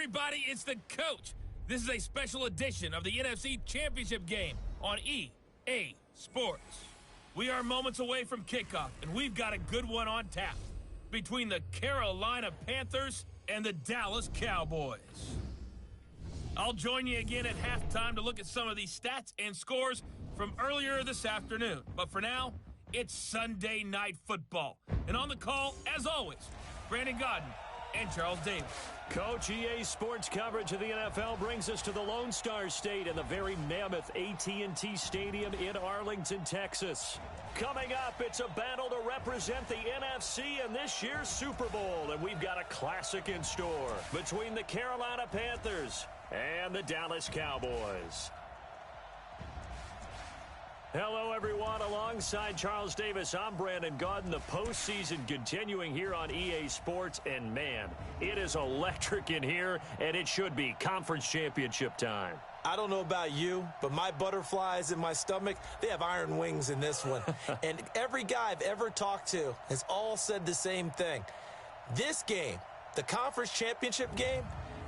everybody, it's the coach. This is a special edition of the NFC Championship game on EA Sports. We are moments away from kickoff, and we've got a good one on tap between the Carolina Panthers and the Dallas Cowboys. I'll join you again at halftime to look at some of these stats and scores from earlier this afternoon. But for now, it's Sunday Night Football. And on the call, as always, Brandon Godden and Charles Davis. Coach, EA Sports coverage of the NFL brings us to the Lone Star State and the very mammoth AT&T Stadium in Arlington, Texas. Coming up, it's a battle to represent the NFC in this year's Super Bowl, and we've got a classic in store between the Carolina Panthers and the Dallas Cowboys. Hello, everyone. Alongside Charles Davis, I'm Brandon Godden. The postseason continuing here on EA Sports, and man, it is electric in here, and it should be conference championship time. I don't know about you, but my butterflies in my stomach, they have iron wings in this one. And every guy I've ever talked to has all said the same thing. This game, the conference championship game,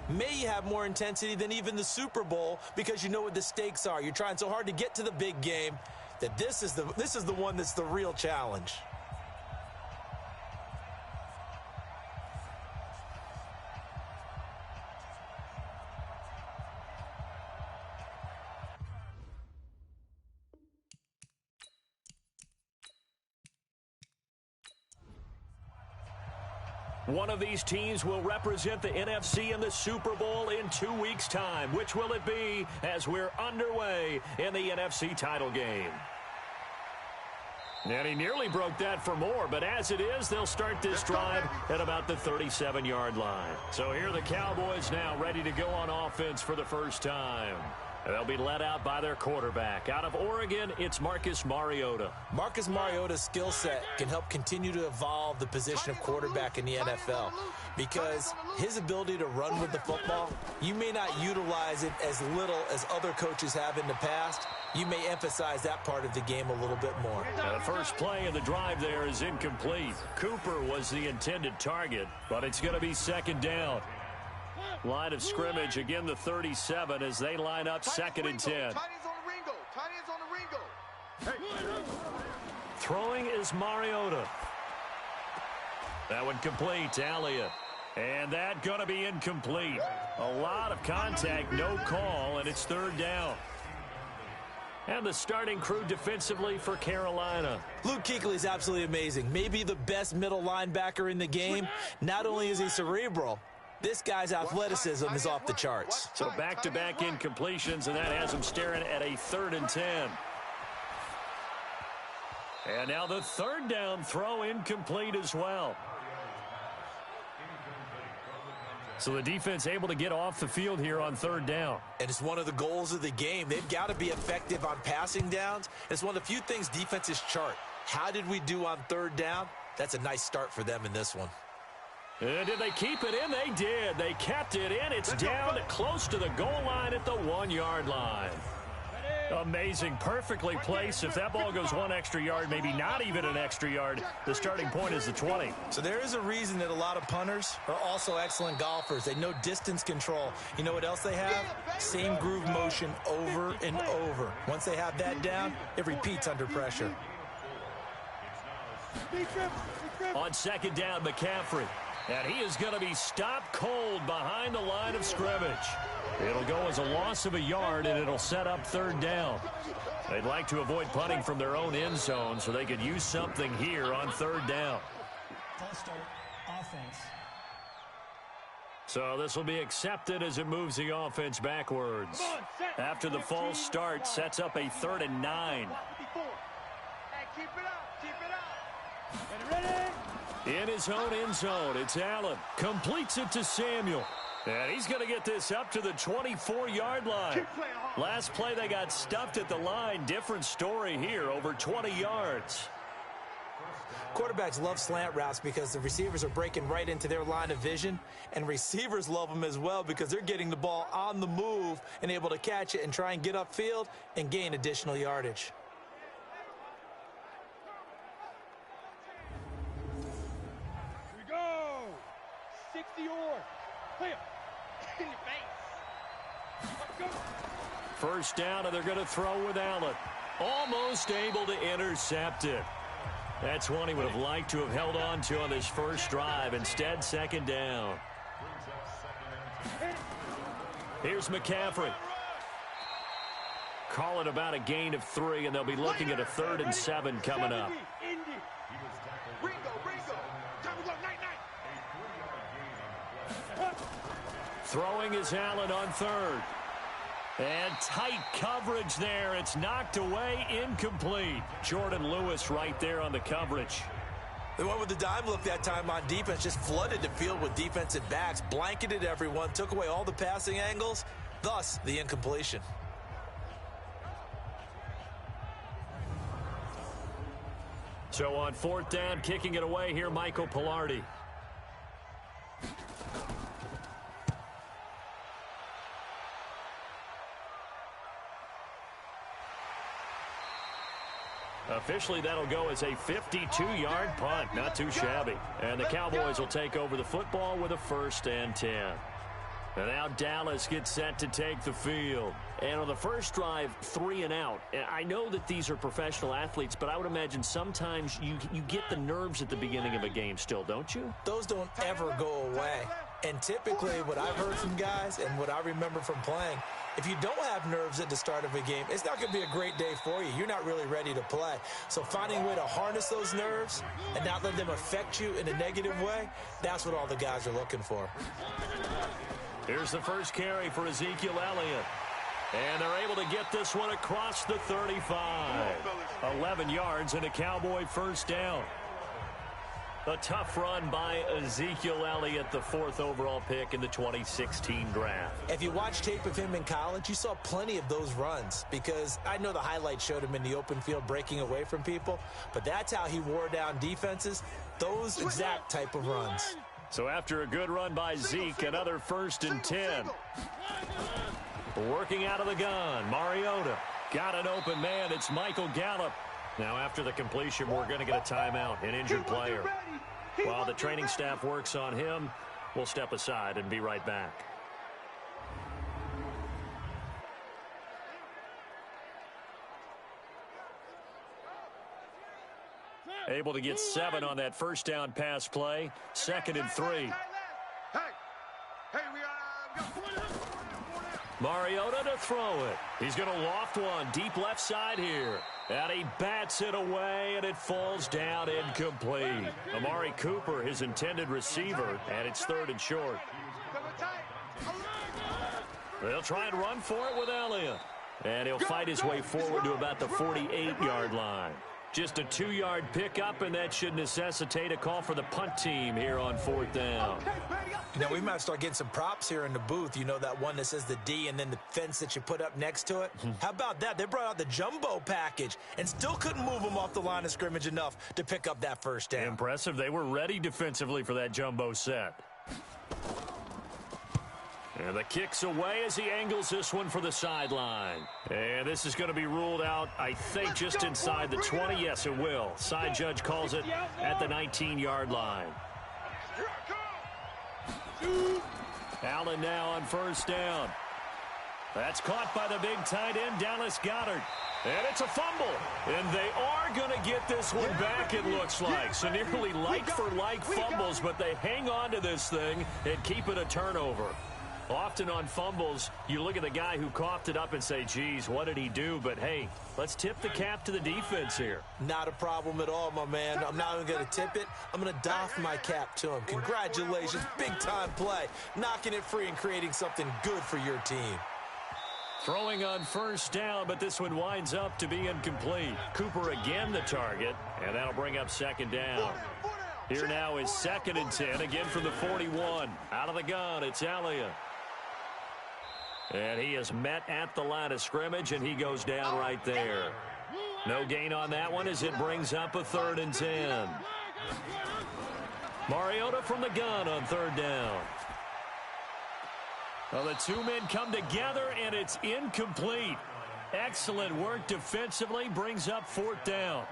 may have more intensity than even the Super Bowl because you know what the stakes are. You're trying so hard to get to the big game that this is the one that's the real challenge. One of these teams will represent the NFC in the Super Bowl in 2 weeks' time. Which will it be as we're underway in the NFC title game? And he nearly broke that for more, but as it is, they'll start this drive at about the 37-yard line. So here are the Cowboys now ready to go on offense for the first time. They'll be led out by their quarterback. Out of Oregon, it's Marcus Mariota. Marcus Mariota's skill set can help continue to evolve the position of quarterback in the NFL because his ability to run with the football, you may not utilize it as little as other coaches have in the past. You may emphasize that part of the game a little bit more. The first play of the drive there is incomplete. Cooper was the intended target, but it's going to be second down. Line of scrimmage, again the 37 as they line up second and 10. Throwing is Mariota. That one complete to Elliott. And that going to be incomplete. A lot of contact, no call, and it's third down. And the starting crew defensively for Carolina. Luke Kuechly is absolutely amazing. Maybe the best middle linebacker in the game. Not only is he cerebral, this guy's athleticism is off the charts. So back-to-back incompletions, and that has him staring at a 3rd and 10. And now the third down throw incomplete as well. So the defense able to get off the field here on third down. And it's one of the goals of the game. They've got to be effective on passing downs. It's one of the few things defenses chart. How did we do on third down? That's a nice start for them in this one. And did they keep it in? They did. They kept it in. It's down close to the goal line at the 1-yard line. Amazing. Perfectly placed. If that ball goes 1 extra yard, maybe not even an extra yard, the starting point is the 20. So there is a reason that a lot of punters are also excellent golfers. They know distance control. You know what else they have? Same groove motion over and over. Once they have that down, it repeats under pressure. On second down, McCaffrey. And he is going to be stopped cold behind the line of scrimmage. It'll go as a loss of a yard, and it'll set up third down. They'd like to avoid punting from their own end zone so they could use something here on third down. False start, offense. So this will be accepted as it moves the offense backwards. After the false start, sets up a 3rd and 9. In his own end zone, it's Allen. Completes it to Samuel. And he's going to get this up to the 24-yard line. Last play, they got stuffed at the line. Different story here, over 20 yards. Quarterbacks love slant routes because the receivers are breaking right into their line of vision, and receivers love them as well because they're getting the ball on the move and able to catch it and try and get upfield and gain additional yardage. Here we go. 60 or. Clear. First down, and they're going to throw with Allen. Almost able to intercept it. That's one he would have liked to have held on to on this first drive. Instead, second down. Here's McCaffrey. Call it about a gain of 3, and they'll be looking at a 3rd and 7 coming up. Throwing is Allen on 3rd. And tight coverage there. It's knocked away, incomplete. Jordan Lewis right there on the coverage. They went with the dime look that time on defense, just flooded the field with defensive backs, blanketed everyone, took away all the passing angles, thus the incompletion. So on 4th down, kicking it away here, Michael Pilardi. Officially, that'll go as a 52-yard punt. Not too shabby. And the Cowboys will take over the football with a 1st and 10. And now Dallas gets set to take the field. And on the first drive, 3 and out. I know that these are professional athletes, but I would imagine sometimes you get the nerves at the beginning of a game still, don't you? Those don't ever go away. And typically what I've heard from guys and what I remember from playing, if you don't have nerves at the start of a game, it's not going to be a great day for you. You're not really ready to play. So finding a way to harness those nerves and not let them affect you in a negative way, that's what all the guys are looking for. Here's the first carry for Ezekiel Elliott. And they're able to get this one across the 35. 11 yards and a Cowboy first down. A tough run by Ezekiel Elliott, the 4th overall pick in the 2016 draft. If you watch tape of him in college, you saw plenty of those runs because I know the highlights showed him in the open field breaking away from people, but that's how he wore down defenses, those exact type of runs. So after a good run by Zeke, another 1st and 10. Working out of the gun, Mariota. Got an open man, it's Michael Gallup. Now after the completion, we're going to get a timeout, an injured player. While the training staff works on him, we'll step aside and be right back. Able to get 7 on that first down pass play. 2nd and 3. Mariota to throw it. He's going to loft one deep left side here. And he bats it away, and it falls down incomplete. Amari Cooper, his intended receiver, and it's 3rd and short. They'll try and run for it with Elliott. And he'll fight his way forward to about the 48-yard line. Just a 2-yard pickup, and that should necessitate a call for the punt team here on 4th down. You know, we might start getting some props here in the booth. You know, that one that says the D and then the fence that you put up next to it? How about that? They brought out the jumbo package and still couldn't move them off the line of scrimmage enough to pick up that first down. Impressive. They were ready defensively for that jumbo set. And the kick's away as he angles this one for the sideline. And this is going to be ruled out, I think, just inside the 20. Yes, it will. Side judge calls it at the 19-yard line. Allen now on first down. That's caught by the big tight end, Dallas Goedert. And it's a fumble. And they are going to get this one back, it looks like. So nearly like-for-like fumbles, but they hang on to this thing and keep it a turnover. Often on fumbles, you look at the guy who coughed it up and say, geez, what did he do? But, hey, let's tip the cap to the defense here. Not a problem at all, my man. I'm not even going to tip it. I'm going to doff my cap to him. Congratulations. Big-time play. Knocking it free and creating something good for your team. Throwing on first down, but this one winds up to be incomplete. Cooper again the target, and that'll bring up 2nd down. Here now is 2nd and 10, again from the 41. Out of the gun, it's Elliott. And he is met at the line of scrimmage, and he goes down right there. No gain on that one as it brings up a 3rd and 10. Mariota from the gun on 3rd down. Well, the two men come together, and it's incomplete. Excellent work defensively, brings up 4th down.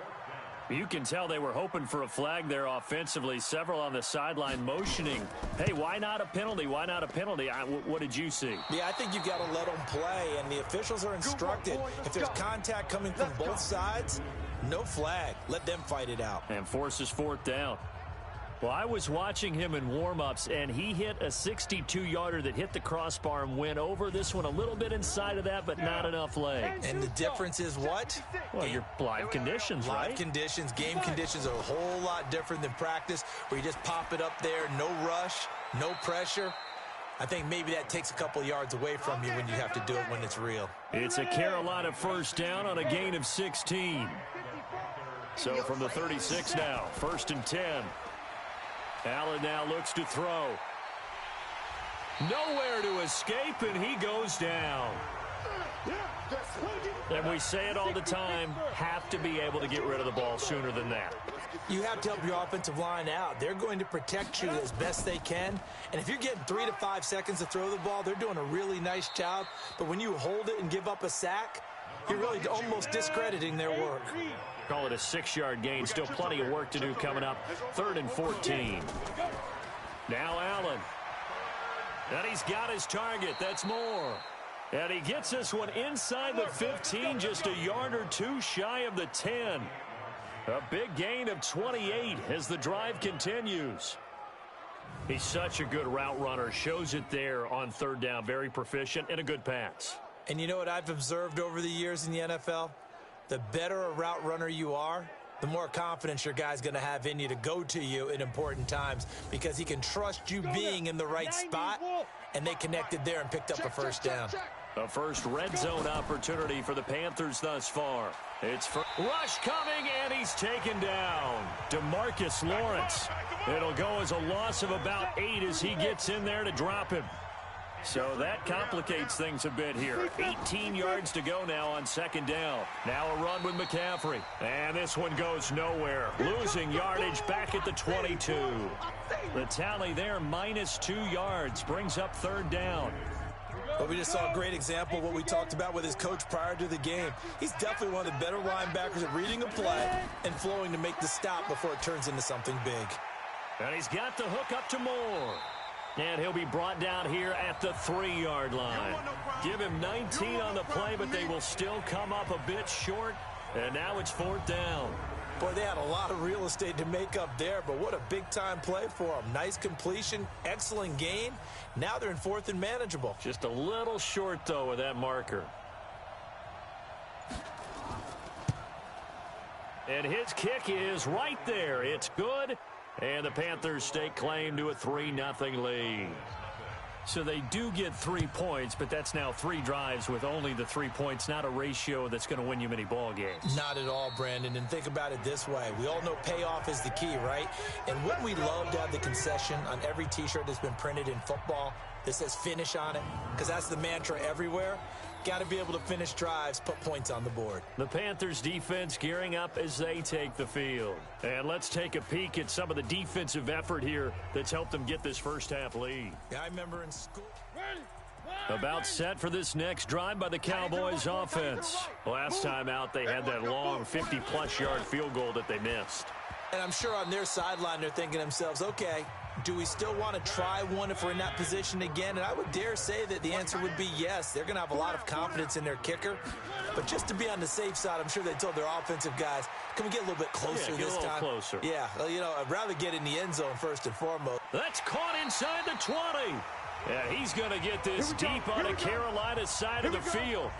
You can tell they were hoping for a flag there offensively. Several on the sideline motioning, hey, why not a penalty? Why not a penalty? What did you see? Yeah, I think you've got to let them play, and the officials are instructed. If there's contact coming from both sides, no flag. Let them fight it out. And forces fourth down. Well, I was watching him in warm-ups, and he hit a 62-yarder that hit the crossbar and went over. This one a little bit inside of that, but not enough leg. And the difference is what? Well, your live conditions, right? Live conditions, game conditions are a whole lot different than practice, where you just pop it up there, no rush, no pressure. I think maybe that takes a couple yards away from you when you have to do it when it's real. It's a Carolina first down on a gain of 16. So from the 36 now, 1st and 10. Allen now looks to throw. Nowhere to escape, and he goes down. And we say it all the time, have to be able to get rid of the ball sooner than that. You have to help your offensive line out. They're going to protect you as best they can. And if you're getting 3 to 5 seconds to throw the ball, they're doing a really nice job. But when you hold it and give up a sack, you're really almost discrediting their work. Call it a 6-yard gain. Still plenty of work to do coming up. 3rd and 14. Now Allen. And he's got his target. That's more. And he gets this one inside the 15, just a yard or two shy of the 10. A big gain of 28 as the drive continues. He's such a good route runner. Shows it there on 3rd down. Very proficient and a good pass. And you know what I've observed over the years in the NFL? The better a route runner you are, the more confidence your guy's going to have in you to go to you in important times, because he can trust you being in the right spot, and they connected there and picked up a first down. A first red zone opportunity for the Panthers thus far. It's for rush coming, and he's taken down. DeMarcus Lawrence. It'll go as a loss of about 8 as he gets in there to drop him. So that complicates things a bit here. 18 yards to go now on 2nd down. Now a run with McCaffrey. And this one goes nowhere. Losing yardage back at the 22. The tally there, -2 yards. Brings up 3rd down. But we just saw a great example of what we talked about with his coach prior to the game. He's definitely one of the better linebackers at reading a play and flowing to make the stop before it turns into something big. And he's got the hook up to Moore. And he'll be brought down here at the 3-yard line. Give him 19 on the play, but they will still come up a bit short. And now it's 4th down. Boy, they had a lot of real estate to make up there, but what a big-time play for them. Nice completion, excellent gain. Now they're in 4th and manageable. Just a little short, though, with that marker. And his kick is right there. It's good. And the Panthers stake claim to a 3-0 lead. So they do get 3 points, but that's now 3 drives with only the 3 points, not a ratio that's going to win you many ball games. Not at all, Brandon. And think about it this way. We all know payoff is the key, right? And wouldn't we love to have the concession on every T-shirt that's been printed in football that says finish on it? Because that's the mantra everywhere. Got to be able to finish drives, put points on the board. The Panthers defense gearing up as they take the field. And let's take a peek at some of the defensive effort here that's helped them get this first half lead. Yeah, I remember in school. About set for this next drive by the Cowboys offense. Last time out, they had that long 50-plus yard field goal that they missed. And I'm sure on their sideline they're thinking to themselves, okay, do we still want to try one if we're in that position again? And I would dare say that the answer would be yes. They're going to have a lot of confidence in their kicker. But just to be on the safe side, I'm sure they told their offensive guys, can we get a little bit closer this time? Closer. Yeah, well, you know, I'd rather get in the end zone first and foremost. That's caught inside the 20. Yeah, he's going to get this deep on the Carolina side of the field.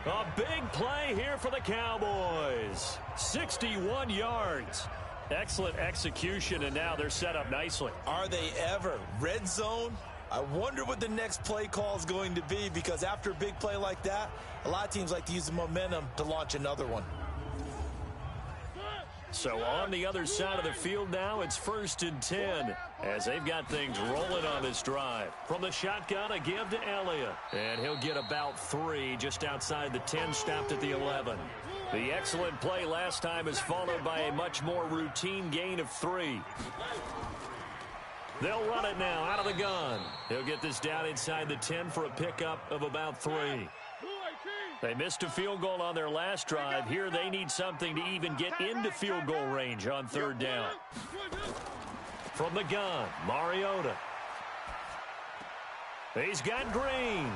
A big play here for the Cowboys. 61 yards. Excellent execution, and now they're set up nicely. Are they ever? Red zone? I wonder what the next play call is going to be, because after a big play like that, a lot of teams like to use the momentum to launch another one. So on the other side of the field now, it's 1st and 10 as they've got things rolling on this drive. From the shotgun, a give to Elliott. And he'll get about 3 just outside the 10, stopped at the 11. The excellent play last time is followed by a much more routine gain of 3. They'll run it now out of the gun. He'll get this down inside the 10 for a pickup of about 3. They missed a field goal on their last drive. Here they need something to even get into field goal range on third down. From the gun, Mariota. He's got Green.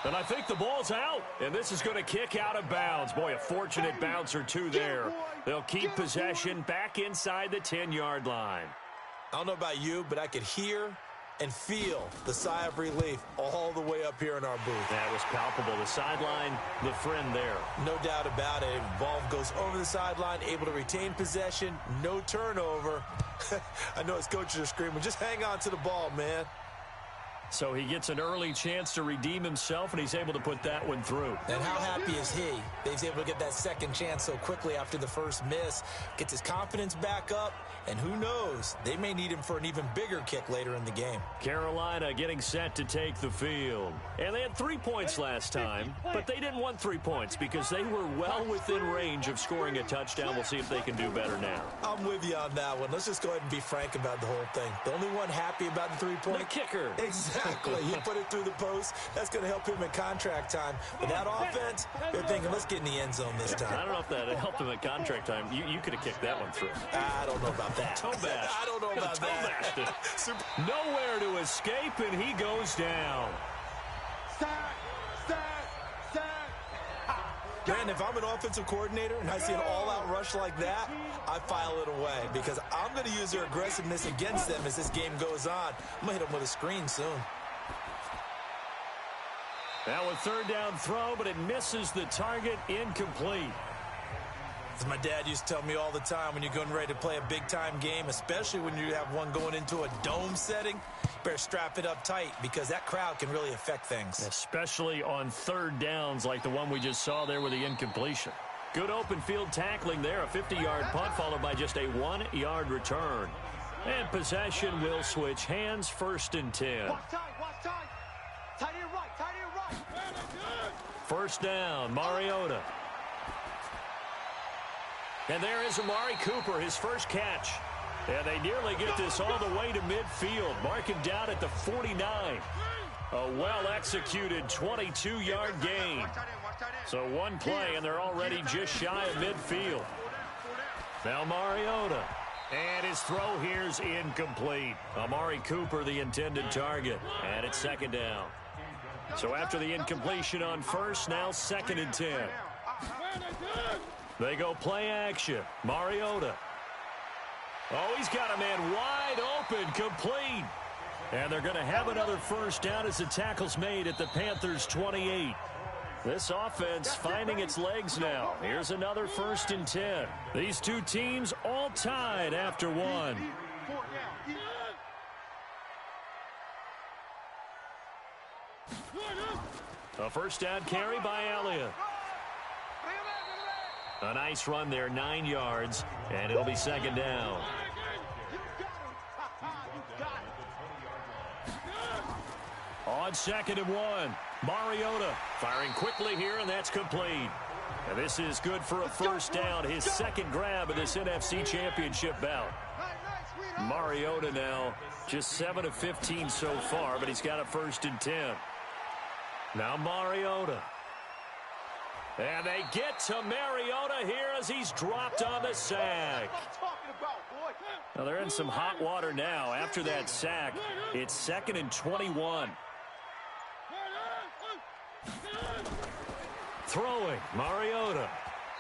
And I think the ball's out. And this is going to kick out of bounds. Boy, a fortunate bounce or two there. They'll keep possession back inside the 10-yard line. I don't know about you, but I could hear and feel the sigh of relief all the way up here in our booth. That was palpable. The sideline, the friend there. No doubt about it. Ball goes over the sideline, able to retain possession, no turnover. I know his coaches are screaming, just hang on to the ball, man. So he gets an early chance to redeem himself, and he's able to put that one through. And how happy is he? He's able to get that second chance so quickly after the first miss. Gets his confidence back up, and who knows? They may need him for an even bigger kick later in the game. Carolina getting set to take the field. And they had 3 points last time, but they didn't want 3 points because they were well within range of scoring a touchdown. We'll see if they can do better now. I'm with you on that one. Let's just go ahead and be frank about the whole thing. The only one happy about the 3-point? The kicker. Exactly. You put it through the post. That's going to help him in contract time. But that offense, they're thinking, let's get in the end zone this time. I don't know if that helped him at contract time. You could have kicked that one through. I don't know about that. Toe bash. I don't know about that. Nowhere to escape, and he goes down. Man, if I'm an offensive coordinator and I see an all-out rush like that, I file it away because I'm going to use their aggressiveness against them as this game goes on. I'm going to hit them with a screen soon. Now a third down throw, but it misses the target, incomplete. As my dad used to tell me all the time, when you're getting ready to play a big-time game, especially when you have one going into a dome setting, better strap it up tight because that crowd can really affect things. Especially on third downs like the one we just saw there with the incompletion. Good open field tackling there, a 50-yard punt followed by just a 1-yard return. And possession will switch hands, 1st and 10. Watch time. Tight end right. First down, Mariota. And there is Amari Cooper, his first catch. And they nearly get this all the way to midfield. Marking down at the 49. A well-executed 22-yard gain. So one play, and they're already just shy of midfield. Now Mariota. And his throw here's incomplete. Amari Cooper, the intended target. And it's 2nd down. So after the incompletion on first, now 2nd and 10. They go play action. Mariota. Oh, he's got a man wide open, complete. And they're going to have another first down as the tackle's made at the Panthers' 28. This offense finding its legs now. Here's another 1st and 10. These two teams all tied after one. A first down carry by Elliott. A nice run there, 9 yards, and it'll be 2nd down. On 2nd and 1, Mariota firing quickly here, and that's complete. And this is good for a first down, his 2nd grab of this NFC Championship bout. Mariota now just 7 of 15 so far, but he's got a 1st and 10. Now Mariota. And they get to Mariota here as he's dropped on the sack. Now they're in some hot water now. After that sack, it's 2nd and 21. Throwing, Mariota.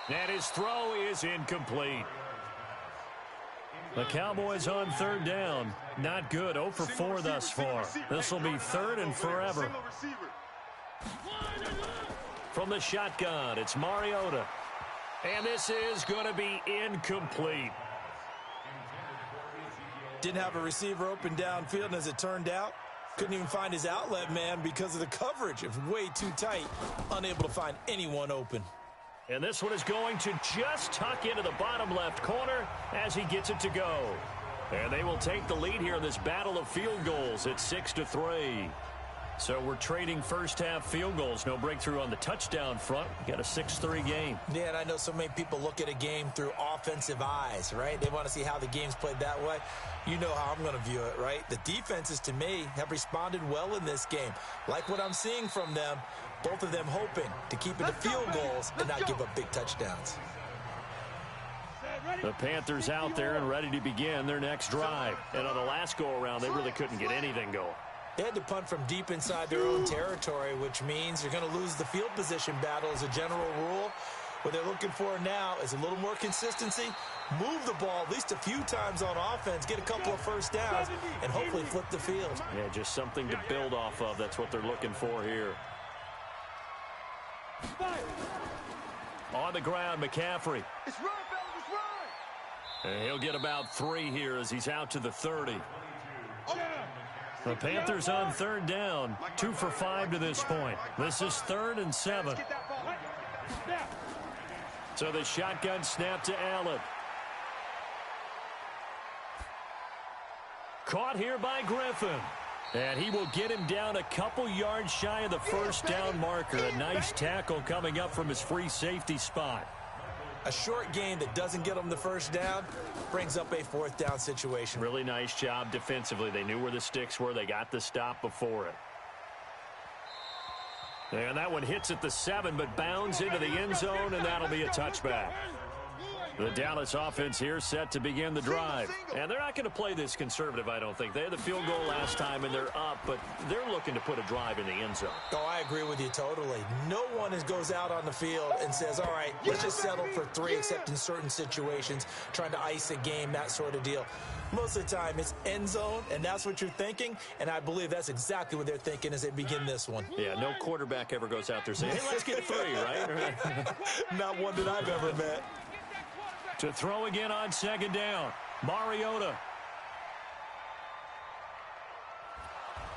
And his throw is incomplete. The Cowboys on 3rd down. Not good, 0 for 4 thus far. This will be 3rd and forever. From the shotgun, it's Mariota. And this is going to be incomplete. Didn't have a receiver open downfield, and as it turned out, couldn't even find his outlet man because of the coverage. It was way too tight, unable to find anyone open. And this one is going to just tuck into the bottom left corner as he gets it to go. And they will take the lead here in this battle of field goals at 6-3. So we're trading first-half field goals. No breakthrough on the touchdown front. We got a 6-3 game. Yeah, and I know so many people look at a game through offensive eyes, right? They want to see how the game's played that way. You know how I'm going to view it, right? The defenses, to me, have responded well in this game. Like what I'm seeing from them, both of them hoping to keep it to field goals and not give up big touchdowns. The Panthers out there and ready to begin their next drive. And on the last go-around, they really couldn't get anything going. They had to punt from deep inside their own territory, which means you're going to lose the field position battle as a general rule. What they're looking for now is a little more consistency, move the ball at least a few times on offense, get a couple of first downs, and hopefully flip the field. Yeah, just something to build off of. That's what they're looking for here. On the ground, McCaffrey. It's run, fellas, it's run. And he'll get about 3 here as he's out to the 30. The Panthers on third down, 2 for 5 to this point. This is 3rd and 7. So the shotgun snap to Allen. Caught here by Griffin. And he will get him down a couple yards shy of the first down marker. A nice tackle coming up from his free safety spot. A short game that doesn't get them the first down brings up a 4th down situation. Really nice job defensively. They knew where the sticks were. They got the stop before it. And that one hits at the 7, but bounds into the end zone, and that'll be a touchback. The Dallas offense here set to begin the drive. And they're not going to play this conservative, I don't think. They had the field goal last time, and they're up, but they're looking to put a drive in the end zone. Oh, I agree with you totally. No one goes out on the field and says, all right, let's just settle for 3, except in certain situations, trying to ice a game, that sort of deal. Most of the time, it's end zone, and that's what you're thinking, and I believe that's exactly what they're thinking as they begin this one. Yeah, no quarterback ever goes out there saying, hey, let's get 3, right? Not one that I've ever met. To throw again on 2nd down, Mariota.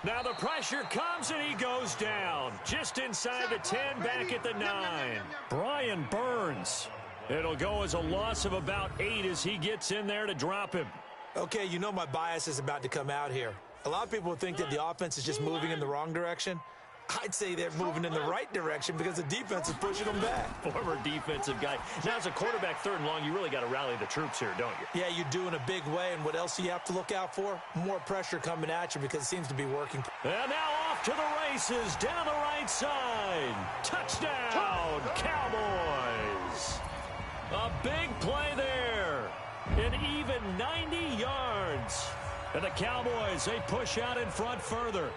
Now the pressure comes and he goes down. Just inside the 10, back at the 9. Brian Burns. It'll go as a loss of about 8 as he gets in there to drop him. Okay, you know my bias is about to come out here. A lot of people think that the offense is just moving in the wrong direction. I'd say they're moving in the right direction because the defense is pushing them back. Former defensive guy. Now, as a quarterback 3rd and long, you really got to rally the troops here, don't you? Yeah, you do in a big way. And what else do you have to look out for? More pressure coming at you because it seems to be working. And now off to the races down the right side. Touchdown, Cowboys. A big play there. An even 90 yards. And the Cowboys, they push out in front further.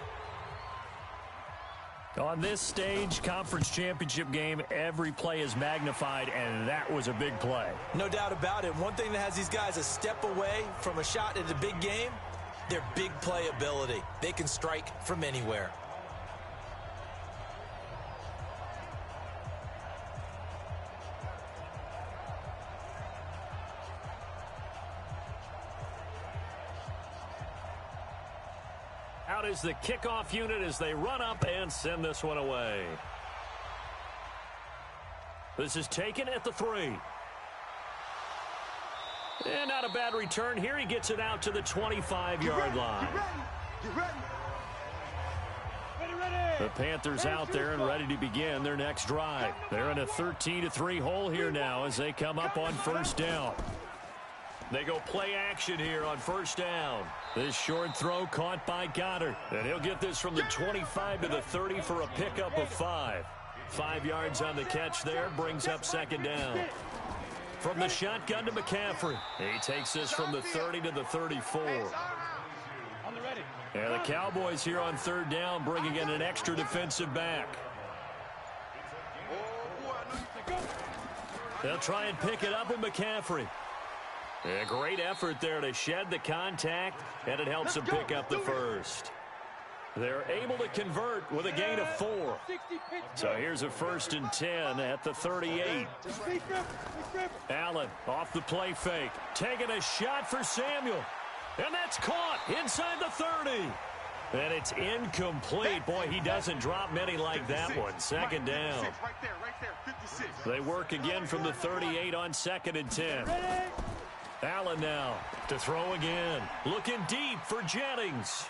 On this stage, conference championship game, every play is magnified, and that was a big play. No doubt about it. One thing that has these guys a step away from a shot at a big game, their big play ability. They can strike from anywhere. Out is the kickoff unit as they run up and send this one away. This is taken at the 3. And not a bad return here. He gets it out to the 25-yard line. The Panthers out there and ready to begin their next drive. They're in a 13-3 hole here now as they come up on 1st down. They go play action here on 1st down. This short throw caught by Goddard. And he'll get this from the 25 to the 30 for a pickup of 5. 5 yards on the catch there, brings up 2nd down. From the shotgun to McCaffrey. He takes this from the 30 to the 34. And the Cowboys here on 3rd down bringing in an extra defensive back. They'll try and pick it up with McCaffrey. A great effort there to shed the contact, and it helps them pick up the 1st. They're able to convert with a gain of 4. So here's a 1st and 10 at the 38. Allen off the play fake, taking a shot for Samuel. And that's caught inside the 30. And it's incomplete. Boy, he doesn't drop many like that one. 2nd down. They work again from the 38 on 2nd and 10. Allen now to throw again. Looking deep for Jennings.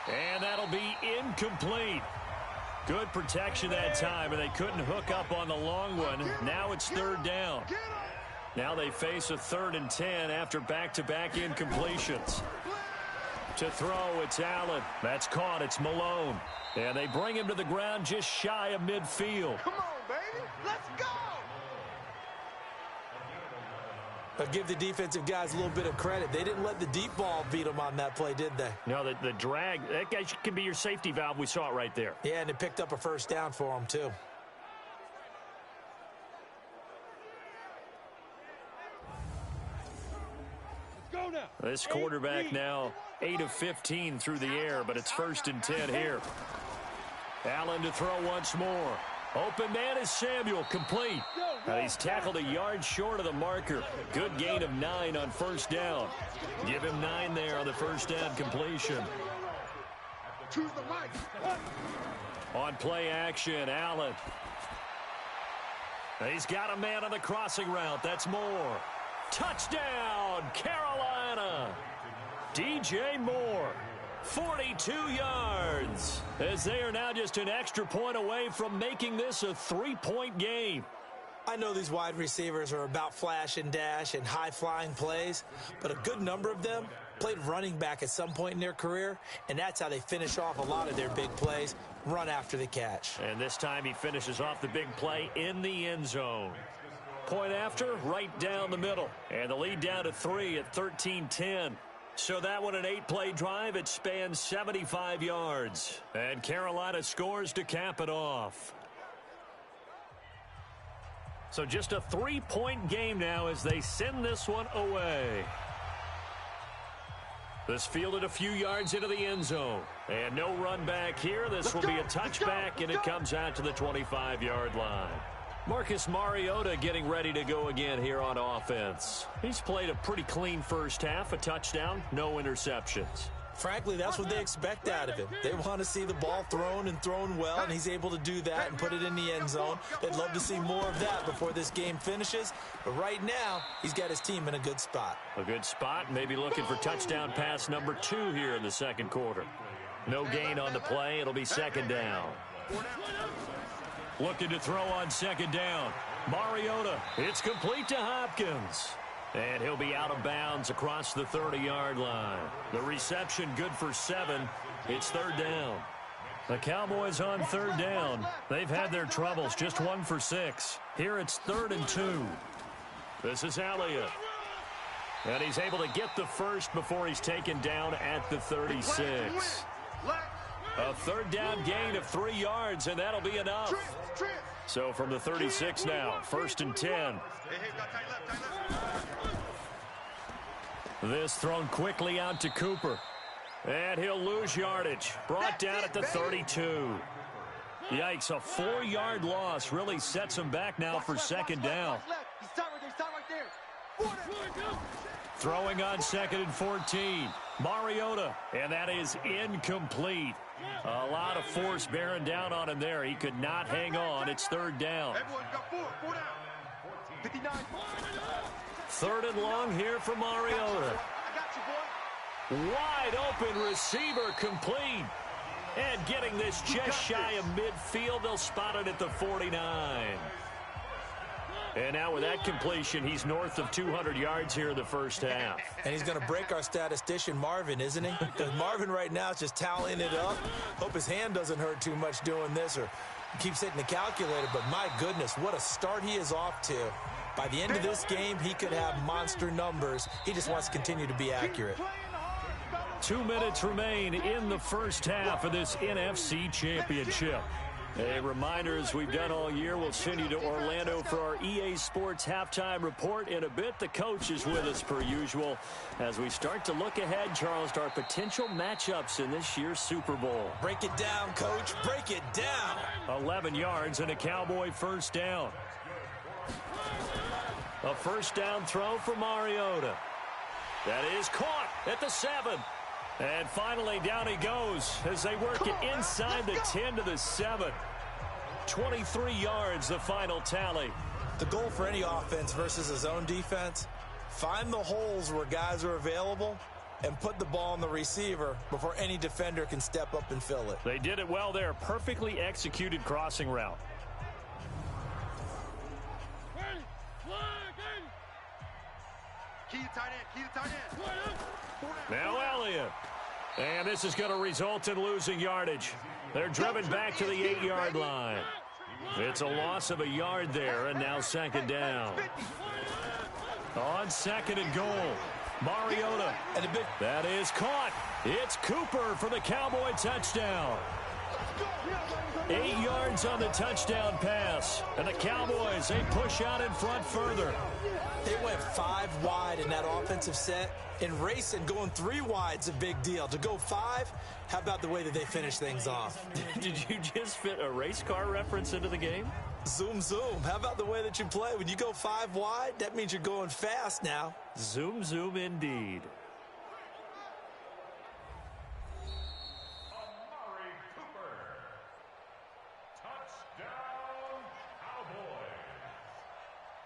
And that'll be incomplete. Good protection that time, and they couldn't hook up on the long one. Now it's third down. Now they face a 3rd and 10 after back-to-back incompletions. To throw, it's Allen. That's caught. It's Malone. And they bring him to the ground just shy of midfield. Come on, baby. Let's go. But give the defensive guys a little bit of credit. They didn't let the deep ball beat them on that play, did they? No, the drag, that guy can be your safety valve. We saw it right there. Yeah, and it picked up a first down for them, too. Go now. This quarterback now 8 of 15 through the air, but it's 1st and 10 here. Allen to throw once more. Open man is Samuel, complete. And he's tackled a yard short of the marker. Good gain of 9 on first down. Give him 9 there on the first down completion. Choose the right. On play action, Allen. He's got a man on the crossing route. That's Moore. Touchdown, Carolina. DJ Moore, 42 yards, as they are now just an extra point away from making this a 3-point game. I know these wide receivers are about flash and dash and high-flying plays, but a good number of them played running back at some point in their career, and that's how they finish off a lot of their big plays, run after the catch. And this time he finishes off the big play in the end zone. Point after, right down the middle. And the lead down to 3 at 13-10. So that one an 8-play drive. It spans 75 yards. And Carolina scores to cap it off. So just a 3-point game now as they send this one away. This fielded a few yards into the end zone. And no run back here. This will be a touchback, and it comes out to the 25-yard line. Marcus Mariota getting ready to go again here on offense. He's played a pretty clean first half, a touchdown, no interceptions. Frankly, that's what they expect out of him. They want to see the ball thrown and thrown well, and he's able to do that and put it in the end zone. They'd love to see more of that before this game finishes. But right now, he's got his team in a good spot. A good spot, maybe looking for touchdown pass number 2 here in the second quarter. No gain on the play. It'll be second down. Looking to throw on second down. Mariota, it's complete to Hopkins. And he'll be out of bounds across the 30-yard line. The reception good for 7. It's third down. The Cowboys on third down. They've had their troubles, just 1 for 6. Here it's 3rd and 2. This is Elliott. And he's able to get the first before he's taken down at the 36. A third down gain of 3 yards, and that'll be enough. So from the 36 now, 1st and 10. This thrown quickly out to Cooper. And he'll lose yardage. Brought down at the 32. Yikes, a 4-yard loss really sets him back now for second down. Throwing on 2nd and 14. Mariota, and that is incomplete. A lot of force bearing down on him there. He could not hang on. It's third down. 3rd and long here for Mariota. Wide open receiver complete. And getting this just shy of midfield, they'll spot it at the 49. And now with that completion, he's north of 200 yards here in the first half. And he's going to break our statistician, Marvin, isn't he? Because Marvin right now is just tallying it up. Hope his hand doesn't hurt too much doing this or keeps hitting the calculator. But my goodness, what a start he is off to. By the end of this game, he could have monster numbers. He just wants to continue to be accurate. 2 minutes remain in the first half of this NFC Championship. A reminder, as we've done all year, we'll send you to Orlando for our EA Sports halftime report in a bit. The coach is with us per usual as we start to look ahead, Charles, to our potential matchups in this year's Super Bowl. Break it down, Coach. Break it down. 11 yards and a Cowboy first down. A first down throw for Mariota. That is caught at the 7. And finally, down he goes as they work it inside the 10 to the 7. 23 yards, the final tally. The goal for any offense versus his own defense, find the holes where guys are available and put the ball on the receiver before any defender can step up and fill it. They did it well there. Perfectly executed crossing route. Now Elliott. And this is going to result in losing yardage. They're driven back to the 8-yard line. It's a loss of a yard there, and now second down. On second and goal, Mariota. And that is caught. It's Cooper for the Cowboy touchdown. 8 yards on the touchdown pass. And the Cowboys, they push out in front further. They went 5 wide in that offensive set. And racing, going 3 wide's a big deal. To go 5, how about the way that they finish things off? Did you just fit a race car reference into the game? Zoom, zoom. How about the way that you play? When you go 5 wide, that means you're going fast now. Zoom, zoom indeed.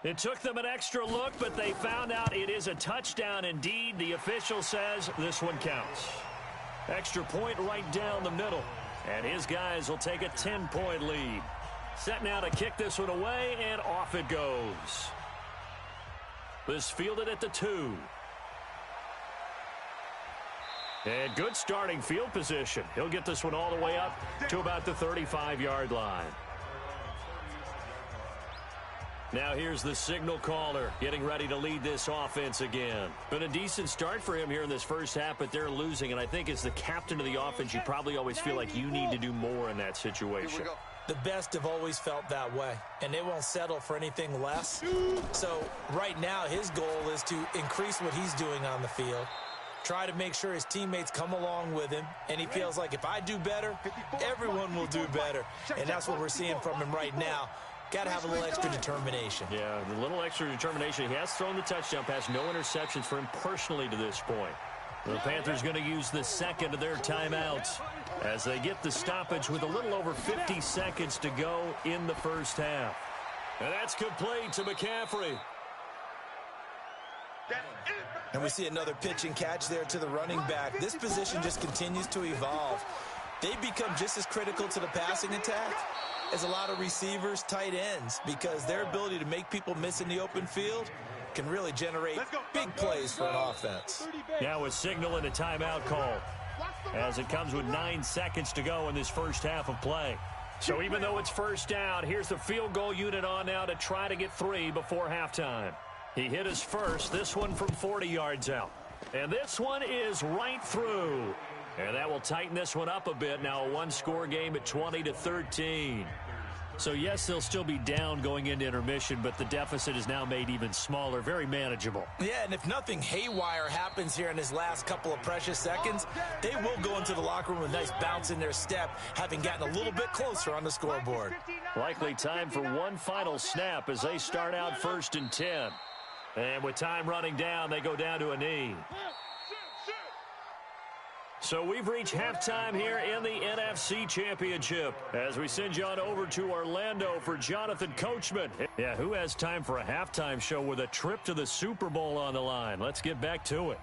It took them an extra look, but they found out it is a touchdown indeed. The official says this one counts. Extra point right down the middle. And his guys will take a 10-point lead. Set now to kick this one away, and off it goes. This fielded at the 2. And good starting field position. He'll get this one all the way up to about the 35-yard line. Now here's the signal caller getting ready to lead this offense again. Been a decent start for him here in this first half, but they're losing. And I think as the captain of the offense, you probably always feel like you need to do more in that situation. The best have always felt that way, and they won't settle for anything less. So right now his goal is to increase what he's doing on the field, try to make sure his teammates come along with him, and he feels like if I do better, everyone will do better. And that's what we're seeing from him right now. Got to have a little extra determination. Yeah, a little extra determination. He has thrown the touchdown pass. No interceptions for him personally to this point. The Panthers going to use the second of their timeouts as they get the stoppage with a little over 50 seconds to go in the first half. And that's complete to McCaffrey. And we see another pitch and catch there to the running back. This position just continues to evolve. They become just as critical to the passing attack as a lot of receivers, tight ends, because their ability to make people miss in the open field can really generate big plays for an offense. Now a signal and a timeout call as it comes with 9 seconds to go in this first half of play. So even though it's first down, here's the field goal unit on now to try to get 3 before halftime. He hit his first, this one from 40 yards out. And this one is right through. And that will tighten this one up a bit. Now a 1-score game at 20-13. So yes, they'll still be down going into intermission, but the deficit is now made even smaller, very manageable. Yeah, and if nothing haywire happens here in his last couple of precious seconds, they will go into the locker room with a nice bounce in their step, having gotten a little bit closer on the scoreboard. Likely time for one final snap as they start out 1st and 10. And with time running down, they go down to a knee. So we've reached halftime here in the NFC Championship as we send you on over to Orlando for Jonathan Coachman. Yeah, who has time for a halftime show with a trip to the Super Bowl on the line? Let's get back to it.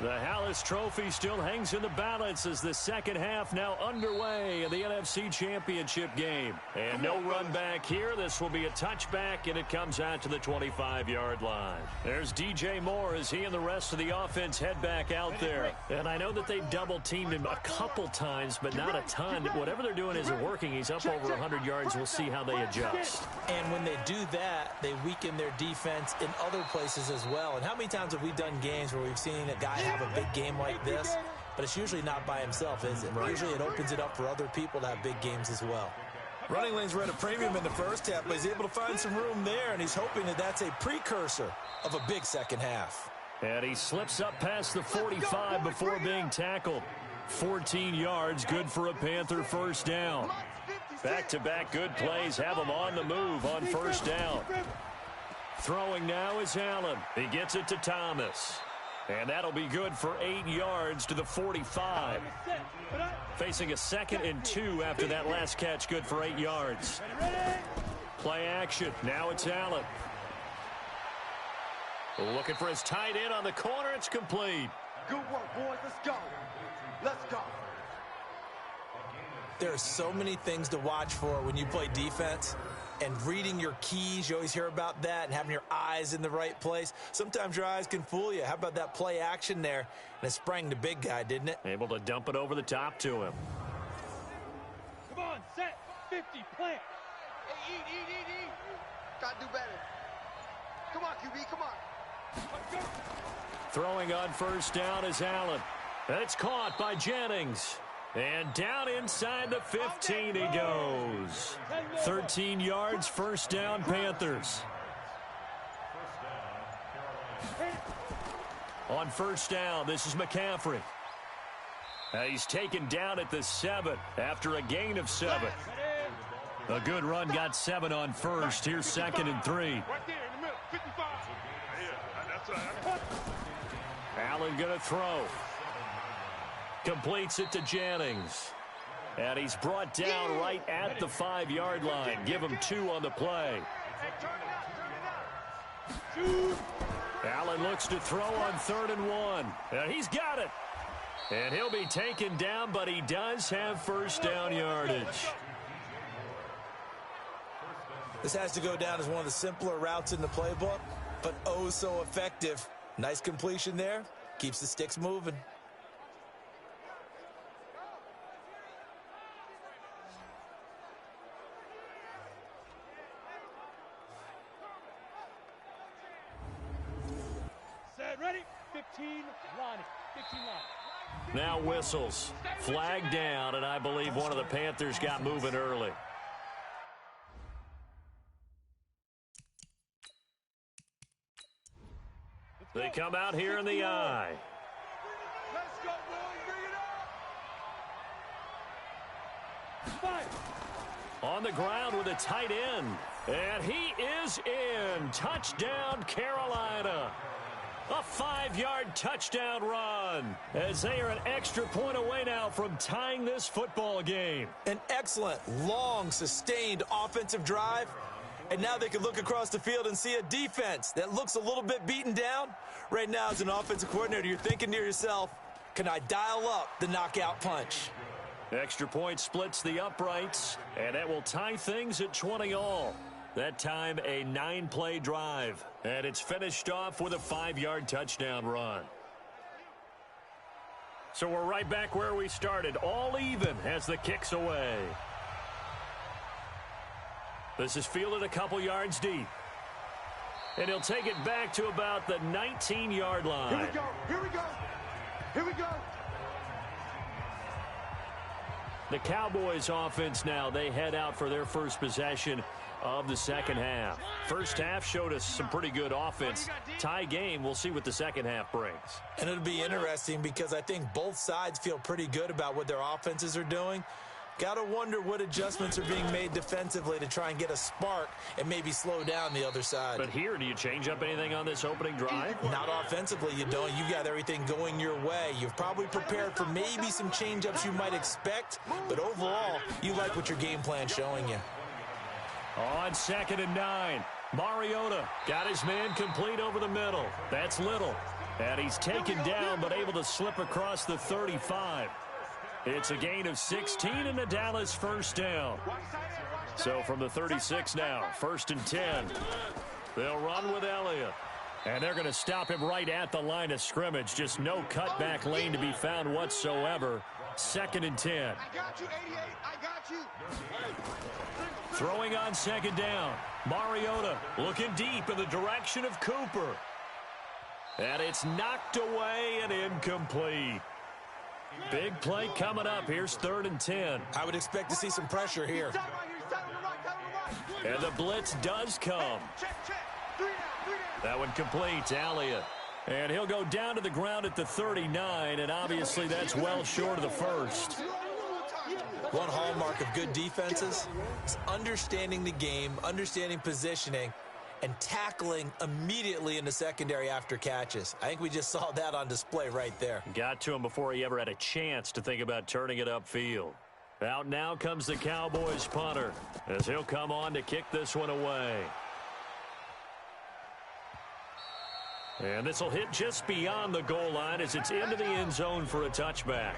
The Hallis Trophy still hangs in the balance as the second half now underway in the NFC Championship game. And no run back here. This will be a touchback, and it comes out to the 25-yard line. There's DJ Moore as he and the rest of the offense head back out there. And I know that they've double-teamed him a couple times, but not a ton. Whatever they're doing isn't working. He's up over 100 yards. We'll see how they adjust. And when they do that, they weaken their defense in other places as well. And how many times have we done games where we've seen a guy have a big game like this, but it's usually not by himself, is it? Right. Usually it opens it up for other people to have big games as well. Running lanes were at a premium in the first half, but he's able to find some room there, and he's hoping that that's a precursor of a big second half. And he slips up past the 45 before being tackled. 14 yards, good for a Panther first down. Back-to-back good plays have him on the move on first down. Throwing now is Allen. He gets it to Thomas. And that'll be good for 8 yards to the 45. Facing a 2nd and 2 after that last catch, good for 8 yards. Play action. Now it's Allen. Looking for his tight end on the corner. It's complete. Good work, boys. Let's go. Let's go. There are so many things to watch for when you play defense. And reading your keys, you always hear about that, and having your eyes in the right place. Sometimes your eyes can fool you. How about that play action there? And it sprang the big guy, didn't it? Able to dump it over the top to him. Come on, set, 50, plant. Hey, eat. Gotta do better. Come on, QB, come on. Throwing on first down is Allen. It's caught by Jennings. And down inside the 15 he goes. 13 yards, first down, Panthers. On first down, this is McCaffrey. He's taken down at the 7 after a gain of 7. A good run, got 7 on first. Here's 2nd and 3. Right there in the middle, 55. Yeah, that's right. Allen going to throw. Completes it to Jennings. And he's brought down right at the 5-yard line. Give him 2 on the play. Allen looks to throw on 3rd and 1. And he's got it. And he'll be taken down, but he does have first down yardage. This has to go down as one of the simpler routes in the playbook, but oh so effective. Nice completion there. Keeps the sticks moving. Ready? 15, Lonnie. 15, Lonnie. Now whistles. Flag down, and I believe one of the Panthers got moving early. They come out here in the eye. Let's go, boys. Bring it up. On the ground with a tight end. And he is in. Touchdown, Carolina. A 5-yard touchdown run as they are an extra point away now from tying this football game. An excellent, long, sustained offensive drive. And now they can look across the field and see a defense that looks a little bit beaten down. Right now, as an offensive coordinator, you're thinking to yourself, can I dial up the knockout punch? Extra point splits the uprights, and that will tie things at 20 all. That time, a 9-play drive. And it's finished off with a 5-yard touchdown run. So we're right back where we started. All even as the kick's away. This is fielded a couple yards deep. And he'll take it back to about the 19-yard line. Here we go. Here we go. Here we go. The Cowboys offense now, they head out for their first possession of the second half. First half showed us some pretty good offense. Tie game, we'll see what the second half brings. And it'll be interesting because I think both sides feel pretty good about what their offenses are doing. Got to wonder what adjustments are being made defensively to try and get a spark and maybe slow down the other side. But here, do you change up anything on this opening drive? Not offensively, you don't. You've got everything going your way. You've probably prepared for maybe some change-ups you might expect, but overall, you like what your game plan's showing you. On 2nd and 9, Mariota got his man complete over the middle. That's Little. And he's taken down but able to slip across the 35. It's a gain of 16 and a Dallas first down. So from the 36 now, 1st and 10. They'll run with Elliott. And they're going to stop him right at the line of scrimmage. Just no cutback lane to be found whatsoever. 2nd and 10. I got you, 88. I got you. Throwing on 2nd down. Mariota looking deep in the direction of Cooper. And it's knocked away and incomplete. Big play coming up. Here's 3rd and 10. I would expect to see some pressure here. And the blitz does come. Check. 3 down. That one completes Elliott. And he'll go down to the ground at the 39, and obviously that's well short of the first. One hallmark of good defenses is understanding the game, understanding positioning, and tackling immediately in the secondary after catches. I think we just saw that on display right there. Got to him before he ever had a chance to think about turning it upfield. Out now comes the Cowboys punter as he'll come on to kick this one away. And this will hit just beyond the goal line as it's into the end zone for a touchback.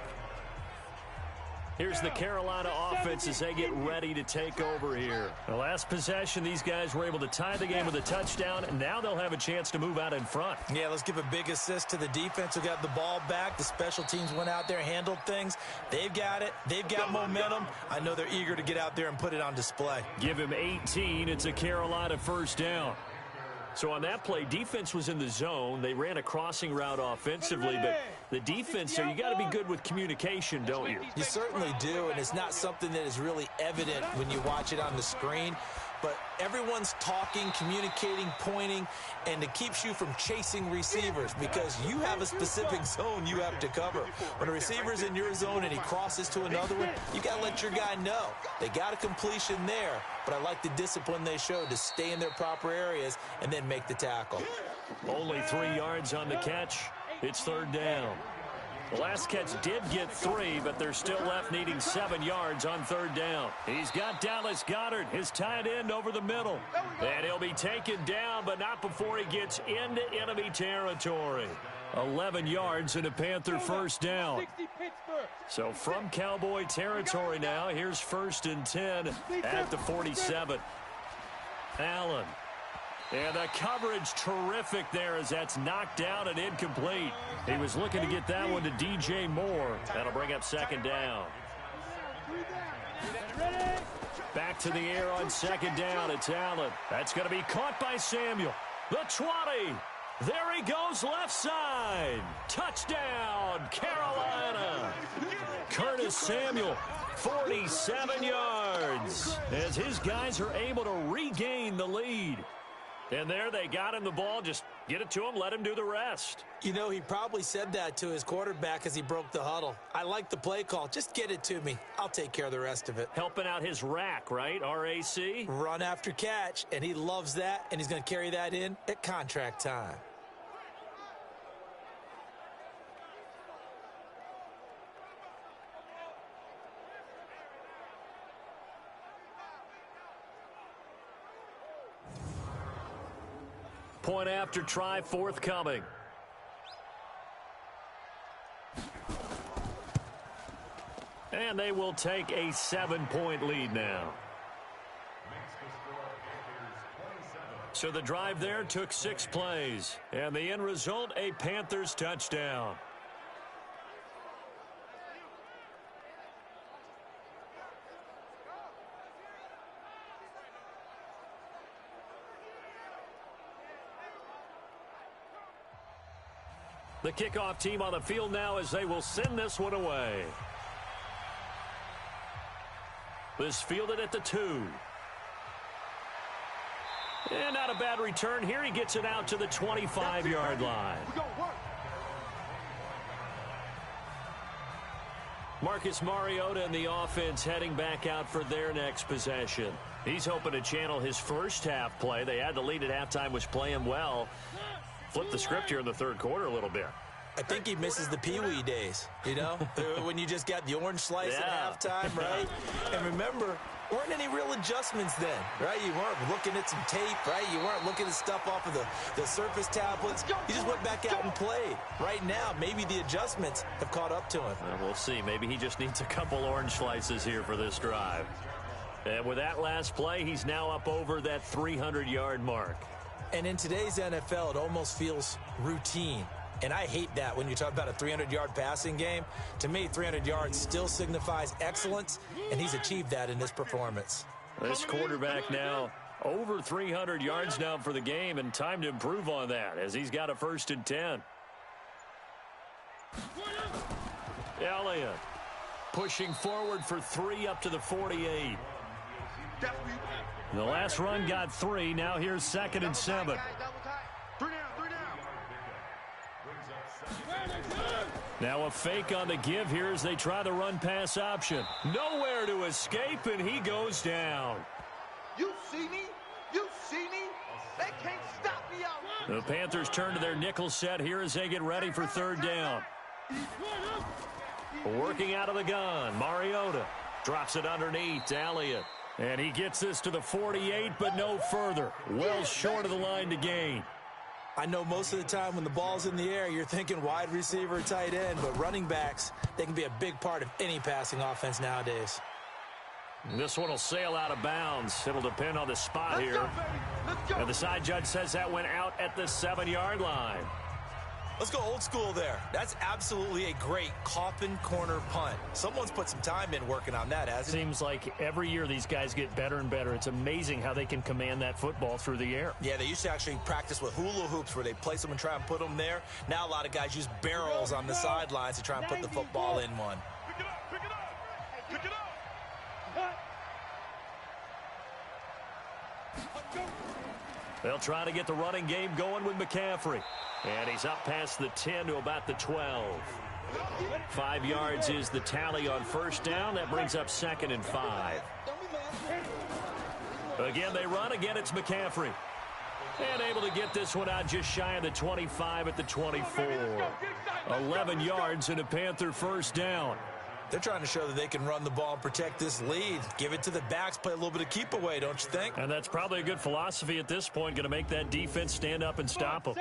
Here's the Carolina offense as they get ready to take over here. The last possession, these guys were able to tie the game with a touchdown, and now they'll have a chance to move out in front. Yeah, let's give a big assist to the defense who got the ball back. The special teams went out there, handled things. They've got it. They've got momentum. I know they're eager to get out there and put it on display. Give him 18. It's a Carolina first down. So on that play, defense was in the zone. They ran a crossing route offensively, but the defense, so you got to be good with communication, don't you? You certainly do, and it's not something that is really evident when you watch it on the screen. But everyone's talking, communicating, pointing, and it keeps you from chasing receivers because you have a specific zone you have to cover. When a receiver's in your zone and he crosses to another one, you got to let your guy know. They got a completion there, but I like the discipline they showed to stay in their proper areas and then make the tackle. Only 3 yards on the catch. It's third down. The last catch did get 3, but they're still left needing 7 yards on third down. He's got Dallas Goedert, his tight end, over the middle. And he'll be taken down, but not before he gets into enemy territory. 11 yards and a Panther first down. So from Cowboy territory now, here's 1st and 10 at the 47. Allen. And the coverage terrific there as that's knocked down and incomplete. He was looking to get that one to DJ Moore. That'll bring up second down. Back to the air on second down. It's Allen. That's going to be caught by Samuel. The 20. There he goes left side. Touchdown, Carolina. Curtis Samuel, 47 yards. As his guys are able to regain the lead. And there they got him the ball. Just get it to him, let him do the rest. You know, he probably said that to his quarterback as he broke the huddle. I like the play call. Just get it to me. I'll take care of the rest of it. Helping out his rack, right? RAC? Run after catch, and he loves that, and he's going to carry that in at contract time. Point after try forthcoming. And they will take a 7-point lead now. So the drive there took 6 plays. And the end result, a Panthers touchdown. The kickoff team on the field now as they will send this one away. This fielded at the 2. And not a bad return here. He gets it out to the 25-yard line. Marcus Mariota and the offense heading back out for their next possession. He's hoping to channel his first half play. They had the lead at halftime, was playing well. Flip the script here in the third quarter a little bit. I think he misses the Pee-wee days, you know, when you just got the orange slice at halftime, right? And remember, weren't any real adjustments then, right? You weren't looking at some tape, right? You weren't looking at stuff off of the surface tablets. You just went back out and played. Right now, maybe the adjustments have caught up to him. Well, we'll see. Maybe he just needs a couple orange slices here for this drive. And with that last play, he's now up over that 300-yard mark. And in today's NFL, it almost feels routine. And I hate that when you talk about a 300-yard passing game. To me, 300 yards still signifies excellence, and he's achieved that in this performance. This quarterback now over 300 yards now for the game, and time to improve on that as he's got a 1st and 10. Elliott pushing forward for 3 up to the 48. The last run got 3. Now here's 2nd and 7. Now a fake on the give here as they try the run-pass option. Nowhere to escape, and he goes down. You see me? You see me? They can't stop me out. The Panthers turn to their nickel set here as they get ready for third down. Working out of the gun, Mariota drops it underneath to Elliott. And he gets this to the 48, but no further. Well short of the line to gain. I know most of the time when the ball's in the air, you're thinking wide receiver, tight end, but running backs, they can be a big part of any passing offense nowadays. This one will sail out of bounds. It'll depend on the spot here. And the side judge says that went out at the 7-yard line. Let's go old school there. That's absolutely a great coffin corner punt. Someone's put some time in working on that, hasn't it? Seems like every year these guys get better and better. It's amazing how they can command that football through the air. Yeah, they used to actually practice with hula hoops where they place them and try and put them there. Now a lot of guys use barrels on the sidelines to try and put the football in one. Pick it up, pick it up, pick it up. They'll try to get the running game going with McCaffrey. And he's up past the 10 to about the 12. 5 yards is the tally on first down. That brings up 2nd and 5. Again, they run. Again, it's McCaffrey. And able to get this one out just shy of the 25 at the 24. 11 yards and a Panther first down. They're trying to show that they can run the ball and protect this lead. Give it to the backs, play a little bit of keep away, don't you think? And that's probably a good philosophy at this point. Going to make that defense stand up and stop them.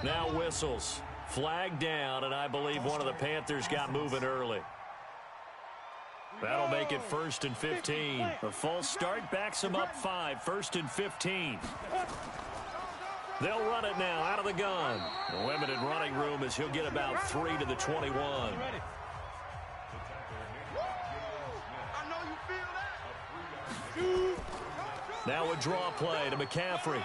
Now whistles. Flag down, and I believe one of the Panthers got moving early. That'll make it 1st and 15. A false start backs them up 5. 1st and 15. They'll run it now out of the gun. The limited running room as he'll get about 3 to the 21. Now a draw play to McCaffrey.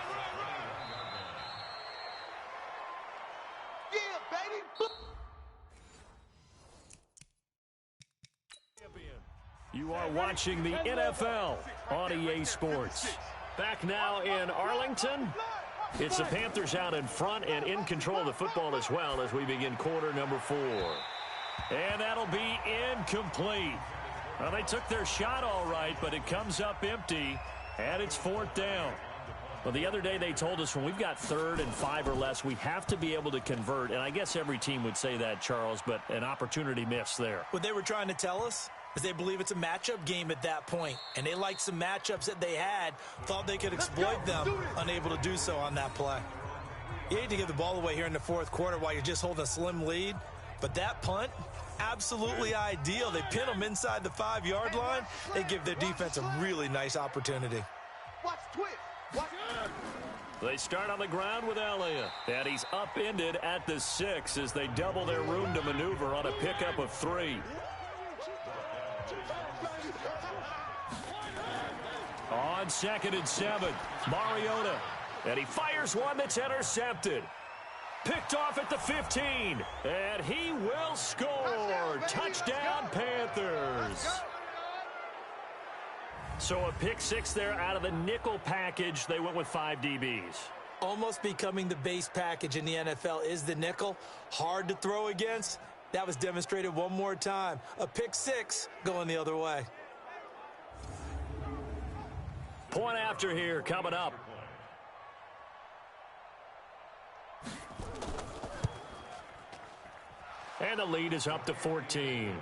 You are watching the NFL on EA Sports. Back now in Arlington. It's the Panthers out in front and in control of the football as well as we begin quarter number 4. And that'll be incomplete. Well, they took their shot all right, but it comes up empty, and it's 4th down. Well, the other day they told us when we've got 3rd and 5 or less, we have to be able to convert. And I guess every team would say that, Charles, but an opportunity missed there. What they were trying to tell us is they believe it's a matchup game at that point, and they liked some matchups that they had, thought they could exploit them, unable to do so on that play. You hate to give the ball away here in the 4th quarter while you're just holding a slim lead, but that punt, absolutely ideal. They pin them inside the 5-yard line. They give their defense a really nice opportunity. Watch twist. Watch. They start on the ground with Elliott, and he's upended at the 6 as they double their room to maneuver on a pickup of 3. On 2nd and 7, Mariota, and he fires one that's intercepted. Picked off at the 15, and he will score. Touchdown, Panthers. So a pick 6 there out of the nickel package. They went with 5 DBs. Almost becoming the base package in the NFL is the nickel. Hard to throw against. That was demonstrated one more time. A pick 6 going the other way. Point after here coming up. And the lead is up to 14.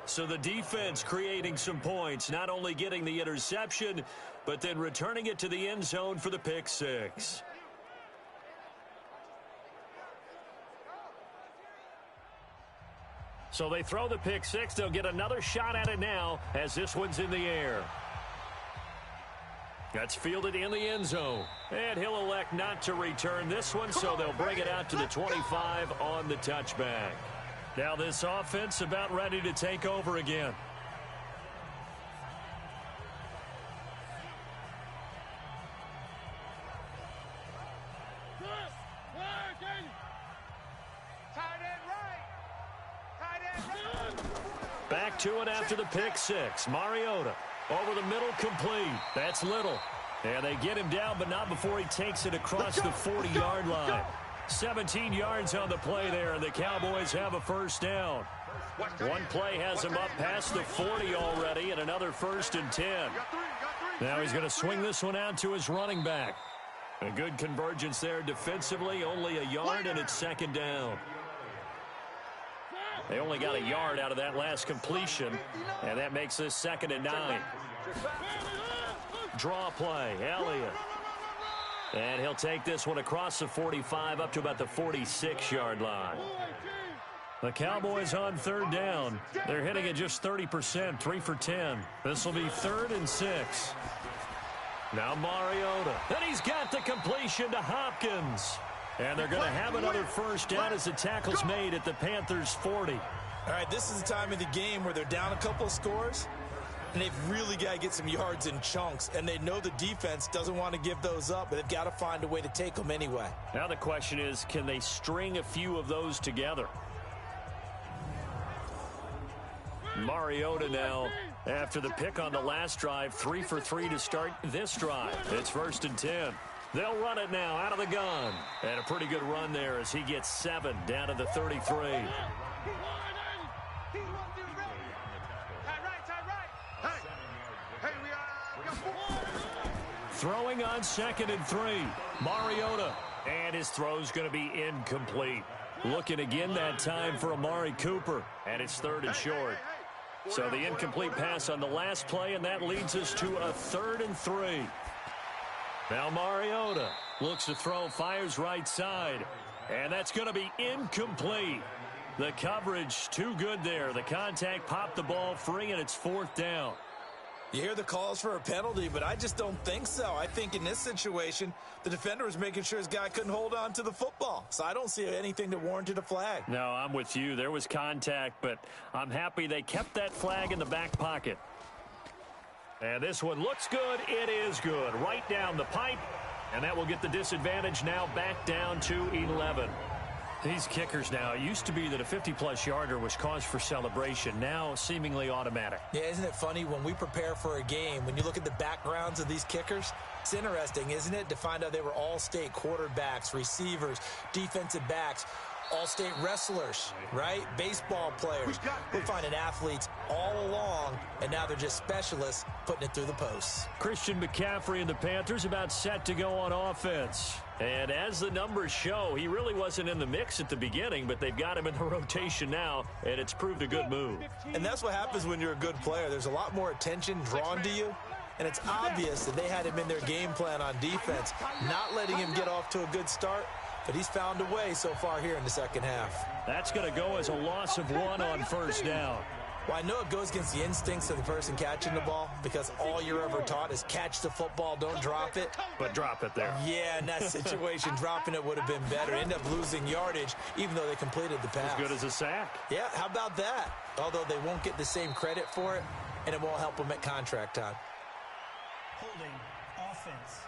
So the defense creating some points, not only getting the interception, but then returning it to the end zone for the pick 6. So they throw the pick 6. They'll get another shot at it now as this one's in the air. That's fielded in the end zone. And he'll elect not to return this one, so they'll bring it out to the 25 on the touchback. Now this offense about ready to take over again. Back to it after the pick 6. Mariota over the middle, complete. That's Little. And they get him down, but not before he takes it across the 40-yard line. 17 yards on the play there, and the Cowboys have a first down. One play has him up past the 40 already, and another 1st and 10. Now he's going to swing this one out to his running back. A good convergence there defensively, only a yard, and it's 2nd down. They only got a yard out of that last completion, and that makes this 2nd and 9. Draw play, Elliott. And he'll take this one across the 45 up to about the 46-yard line. The Cowboys on 3rd down. They're hitting at just 30%, 3 for 10. This will be 3rd and 6. Now Mariota. And he's got the completion to Hopkins. And they're going to have another first down as the tackle's made at the Panthers' 40. All right, this is the time of the game where they're down a couple of scores, and they've really got to get some yards in chunks, and they know the defense doesn't want to give those up, but they've got to find a way to take them anyway. Now the question is, can they string a few of those together? Mariota now, after the pick on the last drive, 3 for 3 to start this drive. It's 1st and 10. They'll run it now out of the gun. And a pretty good run there as he gets 7 down to the 33. Throwing on 2nd and 3. Mariota. And his throw's going to be incomplete. Looking again that time for Amari Cooper. And it's 3rd and short. So the incomplete pass on the last play, and that leads us to a 3rd and 3. Now Mariota looks to throw, fires right side. And that's going to be incomplete. The coverage too good there. The contact popped the ball free, and it's 4th down. You hear the calls for a penalty, but I just don't think so. I think in this situation, the defender was making sure his guy couldn't hold on to the football. So I don't see anything that warranted a flag. No, I'm with you. There was contact, but I'm happy they kept that flag in the back pocket. And this one looks good. It is good. Right down the pipe. And that will get the disadvantage now back down to 11. These kickers now, it used to be that a 50-plus yarder was cause for celebration. Now seemingly automatic. Yeah, isn't it funny when we prepare for a game, when you look at the backgrounds of these kickers, it's interesting, isn't it, to find out they were all-state quarterbacks, receivers, defensive backs, all-state wrestlers, right? Baseball players. We're finding athletes all along, and now they're just specialists putting it through the posts. Christian McCaffrey and the Panthers about set to go on offense. And as the numbers show, he really wasn't in the mix at the beginning, but they've got him in the rotation now, and it's proved a good move. And that's what happens when you're a good player. There's a lot more attention drawn to you, and it's obvious that they had him in their game plan on defense, not letting him get off to a good start. But he's found a way so far here in the second half. That's going to go as a loss of 1 on 1st down. Well, I know it goes against the instincts of the person catching the ball because all you're ever taught is catch the football, don't drop it. But drop it there. Yeah, in that situation, dropping it would have been better. End up losing yardage even though they completed the pass. As good as a sack. Yeah, how about that? Although they won't get the same credit for it, and it won't help them at contract time. Holding offense.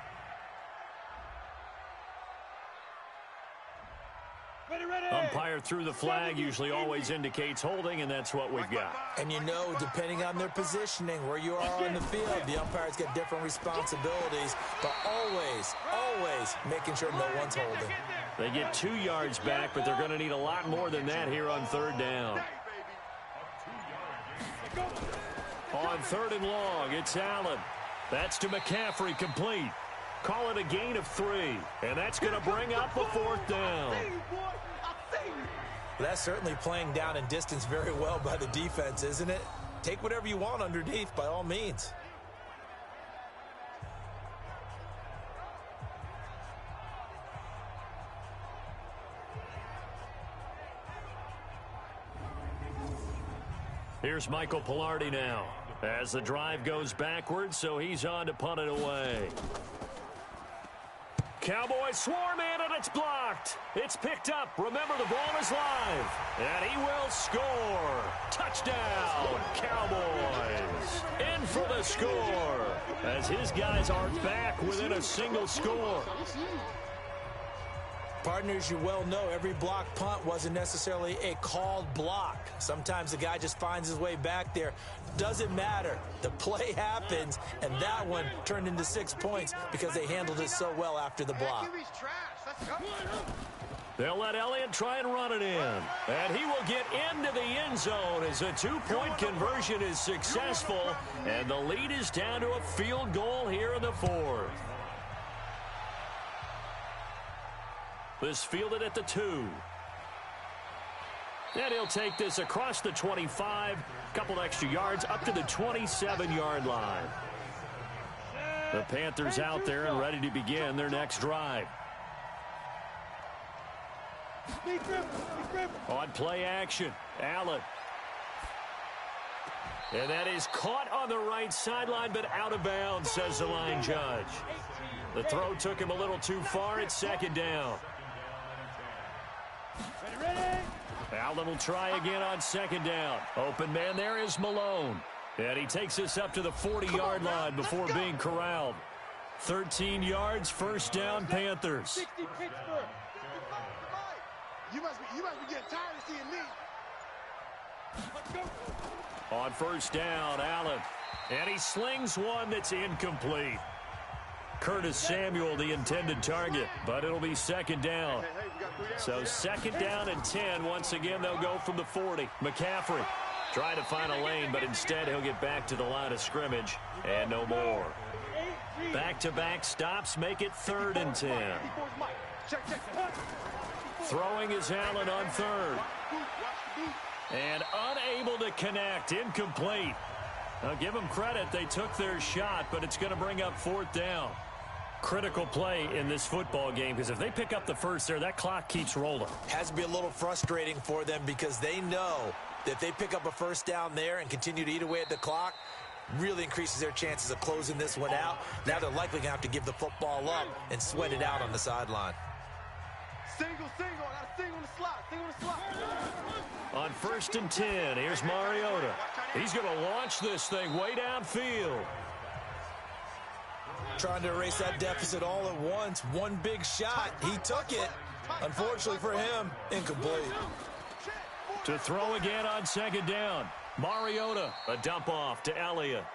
Umpire threw the flag, usually always indicates holding, and that's what we've got. And you know, depending on their positioning, where you are on the field, the umpires get different responsibilities, but always making sure no one's holding. They get 2 yards back, but they're going to need a lot more than that here on 3rd down. On 3rd and long, it's Allen. That's to McCaffrey, complete. Call it a gain of 3, and that's going to bring up a 4th down. That's certainly playing down in distance very well by the defense, isn't it? Take whatever you want underneath, by all means. Here's Michael Pilardi now as the drive goes backwards, so he's on to punt it away. Cowboys swarm in, and it's blocked. It's picked up. Remember, the ball is live. And he will score. Touchdown, Cowboys. In for the score as his guys are back within a single score. Partners, you well know every block punt wasn't necessarily a called block. Sometimes the guy just finds his way back there. Doesn't matter. The play happens, and that one turned into 6 points because they handled it so well after the block. They'll let Elliott try and run it in. And he will get into the end zone as a 2-point conversion is successful. And the lead is down to a field goal here in the 4th. This fielded at the 2. And he'll take this across the 25, a couple extra yards, up to the 27-yard line. The Panthers out there and ready to begin their next drive. On play action, Allen. And that is caught on the right sideline, but out of bounds, says the line judge. The throw took him a little too far. It's second down. Allen will try again on second down. Open man there is Malone. And he takes this up to the 40-yard line before being corralled. 13 yards, first down, Panthers. 60 Pittsburgh. You must be getting tired of seeing me. Let's go. On first down, Allen. And he slings one that's incomplete. Curtis Samuel, the intended target, but it'll be second down. So second down and 10. Once again, they'll go from the 40. McCaffrey trying to find a lane, but instead he'll get back to the line of scrimmage and no more. Back-to-back stops make it 3rd and 10. Throwing is Allen on third. And unable to connect, incomplete. Now give them credit, they took their shot, but it's going to bring up 4th down. Critical play in this football game, because if they pick up the first there, that clock keeps rolling. Has to be a little frustrating for them because they know that if they pick up a first down there and continue to eat away at the clock, really increases their chances of closing this one out. Now they're likely going to have to give the football up and sweat it out on the sideline. Single. Got a single on the slot. On 1st and 10, here's Mariota. He's going to launch this thing way downfield. Trying to erase that deficit all at once. One big shot. He took it. Unfortunately for him, incomplete. To throw again on second down. Mariota, a dump off to Elliott.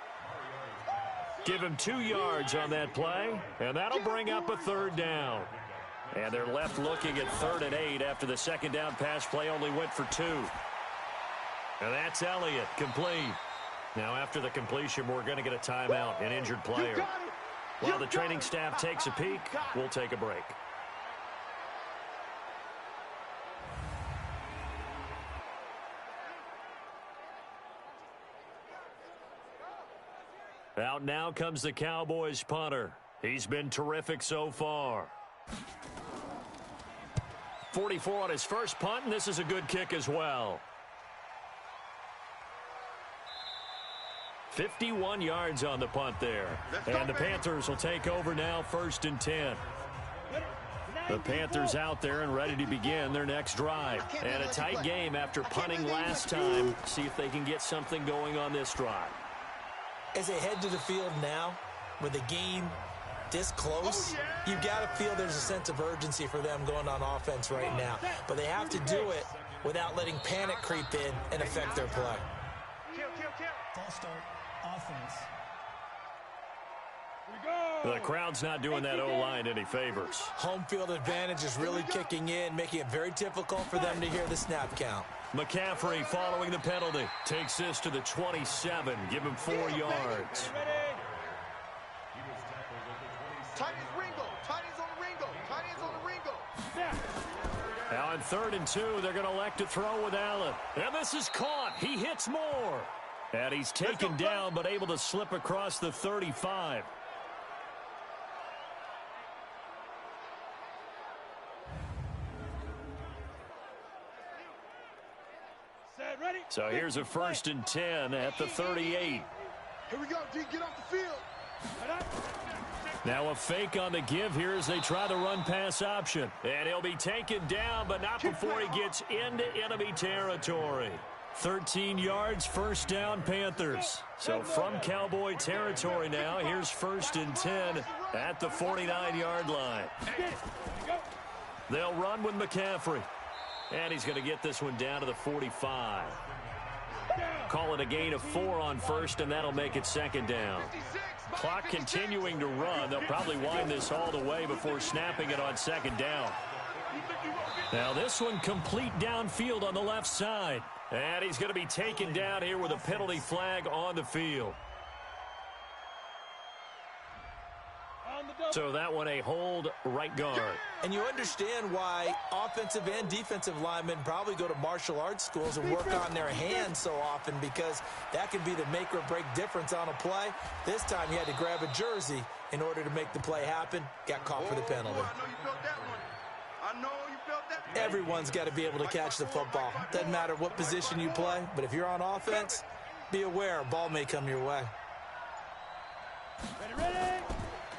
Give him 2 yards on that play, and that'll bring up a 3rd down. And they're left looking at 3rd and 8 after the second down pass play only went for 2. And that's Elliott, complete. Now after the completion, we're going to get a timeout, an injured player. While the training staff takes a peek, we'll take a break. Out now comes the Cowboys punter. He's been terrific so far. 44 on his first punt, and this is a good kick as well. 51 yards on the punt there. And the Panthers will take over now, 1st and 10. The Panthers out there and ready to begin their next drive. And a tight game after punting last time. See if they can get something going on this drive. As they head to the field now, with the game this close, you've got to feel there's a sense of urgency for them going on offense right now. But they have to do it without letting panic creep in and affect their play. False start, offense. The crowd's not doing that O-line any favors. Home field advantage is really kicking in, making it very difficult for them to hear the snap count. McCaffrey following the penalty. Takes this to the 27. Give him 4 yards. Tight ends Ringo. Tight ends on the Ringo. Now on 3rd and 2, they're going to elect to throw with Allen. And this is caught. He hits more. And he's taken down, but able to slip across the 35. So here's a 1st and 10 at the 38. Here we go, D. Get off the field. Now a fake on the give here as they try the run-pass option. And he'll be taken down, but not before he gets into enemy territory. 13 yards, first down, Panthers. So from Cowboy territory now, here's 1st and 10 at the 49-yard line. They'll run with McCaffrey. And he's going to get this one down to the 45. Call it a gain of 4 on 1st, and that'll make it 2nd down. Clock continuing to run. They'll probably wind this all the way before snapping it on 2nd down. Now this one complete downfield on the left side. And he's going to be taken down here with a penalty flag on the field. So that one a hold right guard. And you understand why offensive and defensive linemen probably go to martial arts schools and work on their hands so often, because that can be the make or break difference on a play. This time he had to grab a jersey in order to make the play happen. Got caught for the penalty. I know you felt that one. I know you felt that one. Everyone's got to be able to catch the football. Doesn't matter what position you play, but if you're on offense, be aware a ball may come your way. Ready.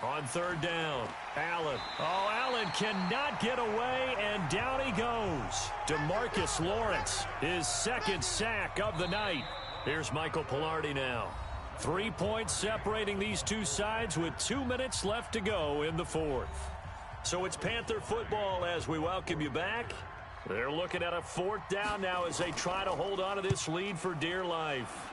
On third down, Allen. Oh, Allen cannot get away, and down he goes. DeMarcus Lawrence, his second sack of the night. Here's Michael Pilardi now. 3 points separating these two sides with 2 minutes left to go in the fourth. So it's Panther football as we welcome you back. They're looking at a fourth down now as they try to hold on to this lead for dear life.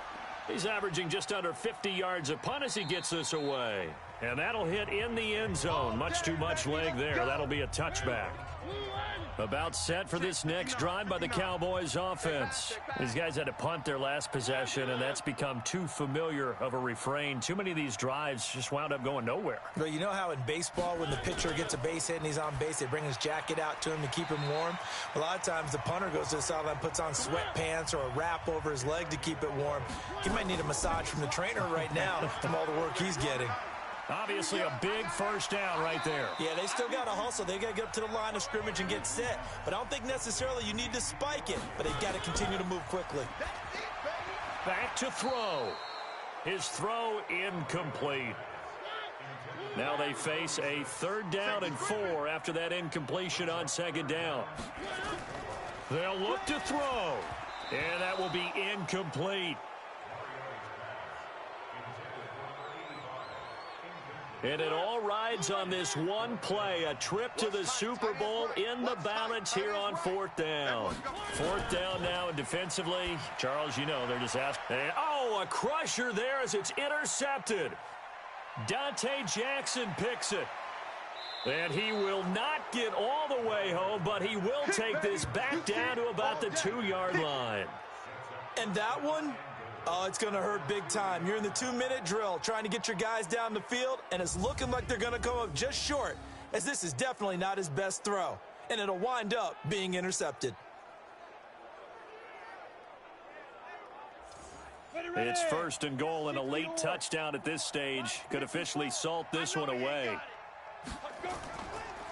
He's averaging just under 50 yards a punt as he gets this away. And that'll hit in the end zone. Much too much leg there. That'll be a touchback. About set for this next drive by the Cowboys offense. These guys had to punt their last possession, and that's become too familiar of a refrain. Too many of these drives just wound up going nowhere. But you know how in baseball, when the pitcher gets a base hit and he's on base, they bring his jacket out to him to keep him warm? A lot of times the punter goes to the sideline, puts on sweatpants or a wrap over his leg to keep it warm. He might need a massage from the trainer right now from all the work he's getting. Obviously a big first down right there. Yeah, they still got to hustle. They got to get up to the line of scrimmage and get set. But I don't think necessarily you need to spike it. But they've got to continue to move quickly. Back to throw. His throw incomplete. Now they face a third down and 4 after that incompletion on second down. They'll look to throw. And that will be incomplete. And it all rides on this one play, a trip to the Super Bowl in the balance here on fourth down. Fourth down now, and defensively, Charles, you know, they're just asking. Oh, a crusher there as it's intercepted. Dante Jackson picks it. And he will not get all the way home, but he will take this back down to about the 2-yard line. And that one? Oh, it's going to hurt big time. You're in the 2-minute drill trying to get your guys down the field, and it's looking like they're going to come up just short, as this is definitely not his best throw, and it'll wind up being intercepted. It's first and goal, and a late touchdown at this stage could officially salt this one away.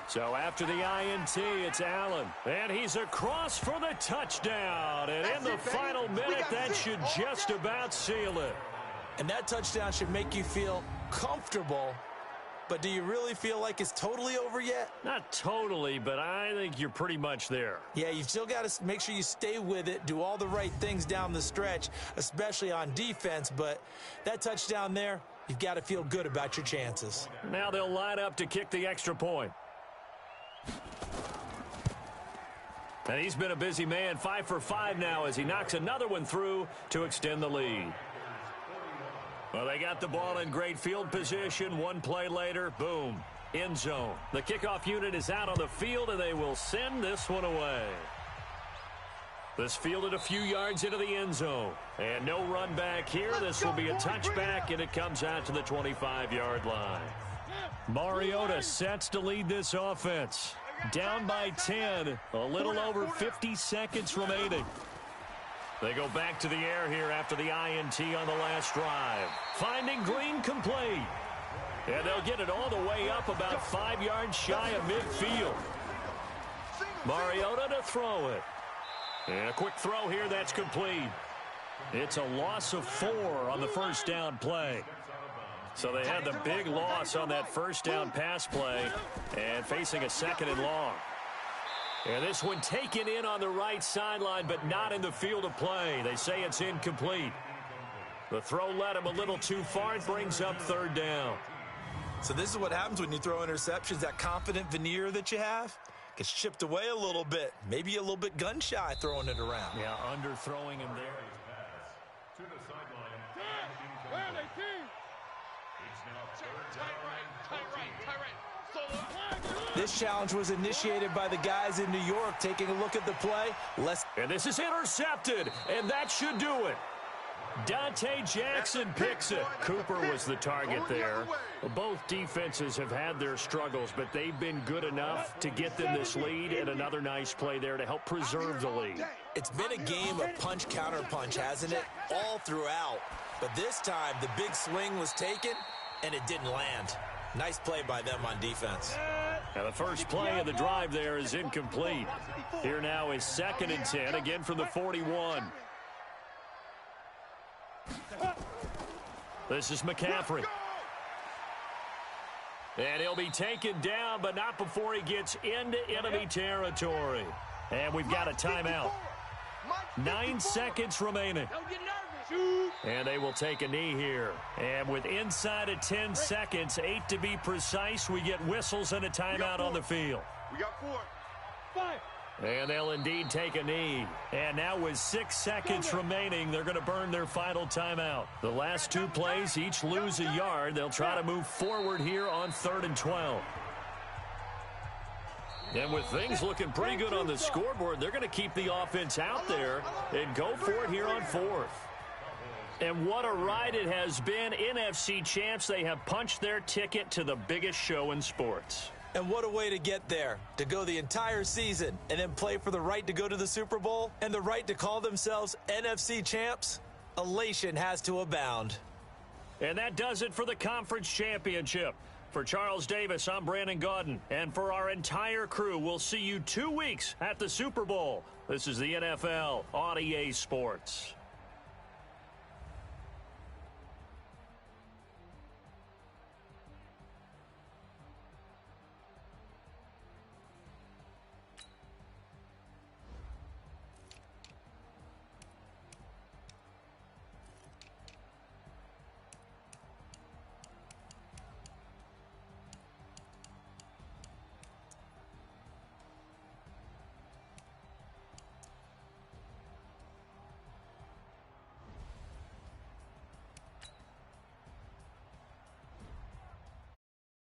So after the INT, it's Allen. And he's across for the touchdown. And in the final minute, that should just about seal it. And that touchdown should make you feel comfortable. But do you really feel like it's totally over yet? Not totally, but I think you're pretty much there. Yeah, you've still got to make sure you stay with it, do all the right things down the stretch, especially on defense. But that touchdown there, you've got to feel good about your chances. Now they'll line up to kick the extra point. And he's been a busy man, 5 for 5 now as he knocks another one through to extend the lead. Well, they got the ball in great field position. One play later, boom, end zone. The kickoff unit is out on the field, and they will send this one away. This fielded a few yards into the end zone. And no run back here. This will be a touchback, and it comes out to the 25-yard line. Mariota sets to lead this offense. Down by 10, a little over 50 seconds remaining. They go back to the air here after the INT on the last drive. Finding Green complete. And they'll get it all the way up about 5 yards shy of midfield. Mariota to throw it. And a quick throw here, that's complete. It's a loss of 4 on the first down play. So they had the big loss on that first down pass play and facing a second and long. And this one taken in on the right sideline, but not in the field of play. They say it's incomplete. The throw led him a little too far. It brings up third down. So this is what happens when you throw interceptions. That confident veneer that you have gets chipped away a little bit. Maybe a little bit gun-shy throwing it around. Yeah, underthrowing him there. To the sideline. Where are they, team? It's now third down. This challenge was initiated by the guys in New York taking a look at the play. And this is intercepted, and that should do it. Dante Jackson picks it. Cooper was the target there. Both defenses have had their struggles, but they've been good enough to get them this lead, and another nice play there to help preserve the lead. It's been a game of punch-counter-punch, hasn't it? All throughout. But this time, the big swing was taken, and it didn't land. Nice play by them on defense. Now the first play of the drive there is incomplete. Here now is 2nd and 10, again from the 41. This is McCaffrey. And he'll be taken down, but not before he gets into enemy territory. And we've got a timeout. 9 seconds remaining. And they will take a knee here. And with inside of 10 seconds, 8 to be precise, we get whistles and a timeout on the field. We got 4. 5. And they'll indeed take a knee. And now with 6 seconds remaining, they're going to burn their final timeout. The last 2 plays each lose a yard. They'll try to move forward here on 3rd and 12. And with things looking pretty good on the scoreboard, they're going to keep the offense out there and go for it here on 4th. And what a ride it has been. NFC champs, they have punched their ticket to the biggest show in sports. And what a way to get there, to go the entire season and then play for the right to go to the Super Bowl and the right to call themselves NFC champs. Elation has to abound. And that does it for the conference championship. For Charles Davis, I'm Brandon Gaudin. And for our entire crew, we'll see you 2 weeks at the Super Bowl. This is the NFL on EA Sports.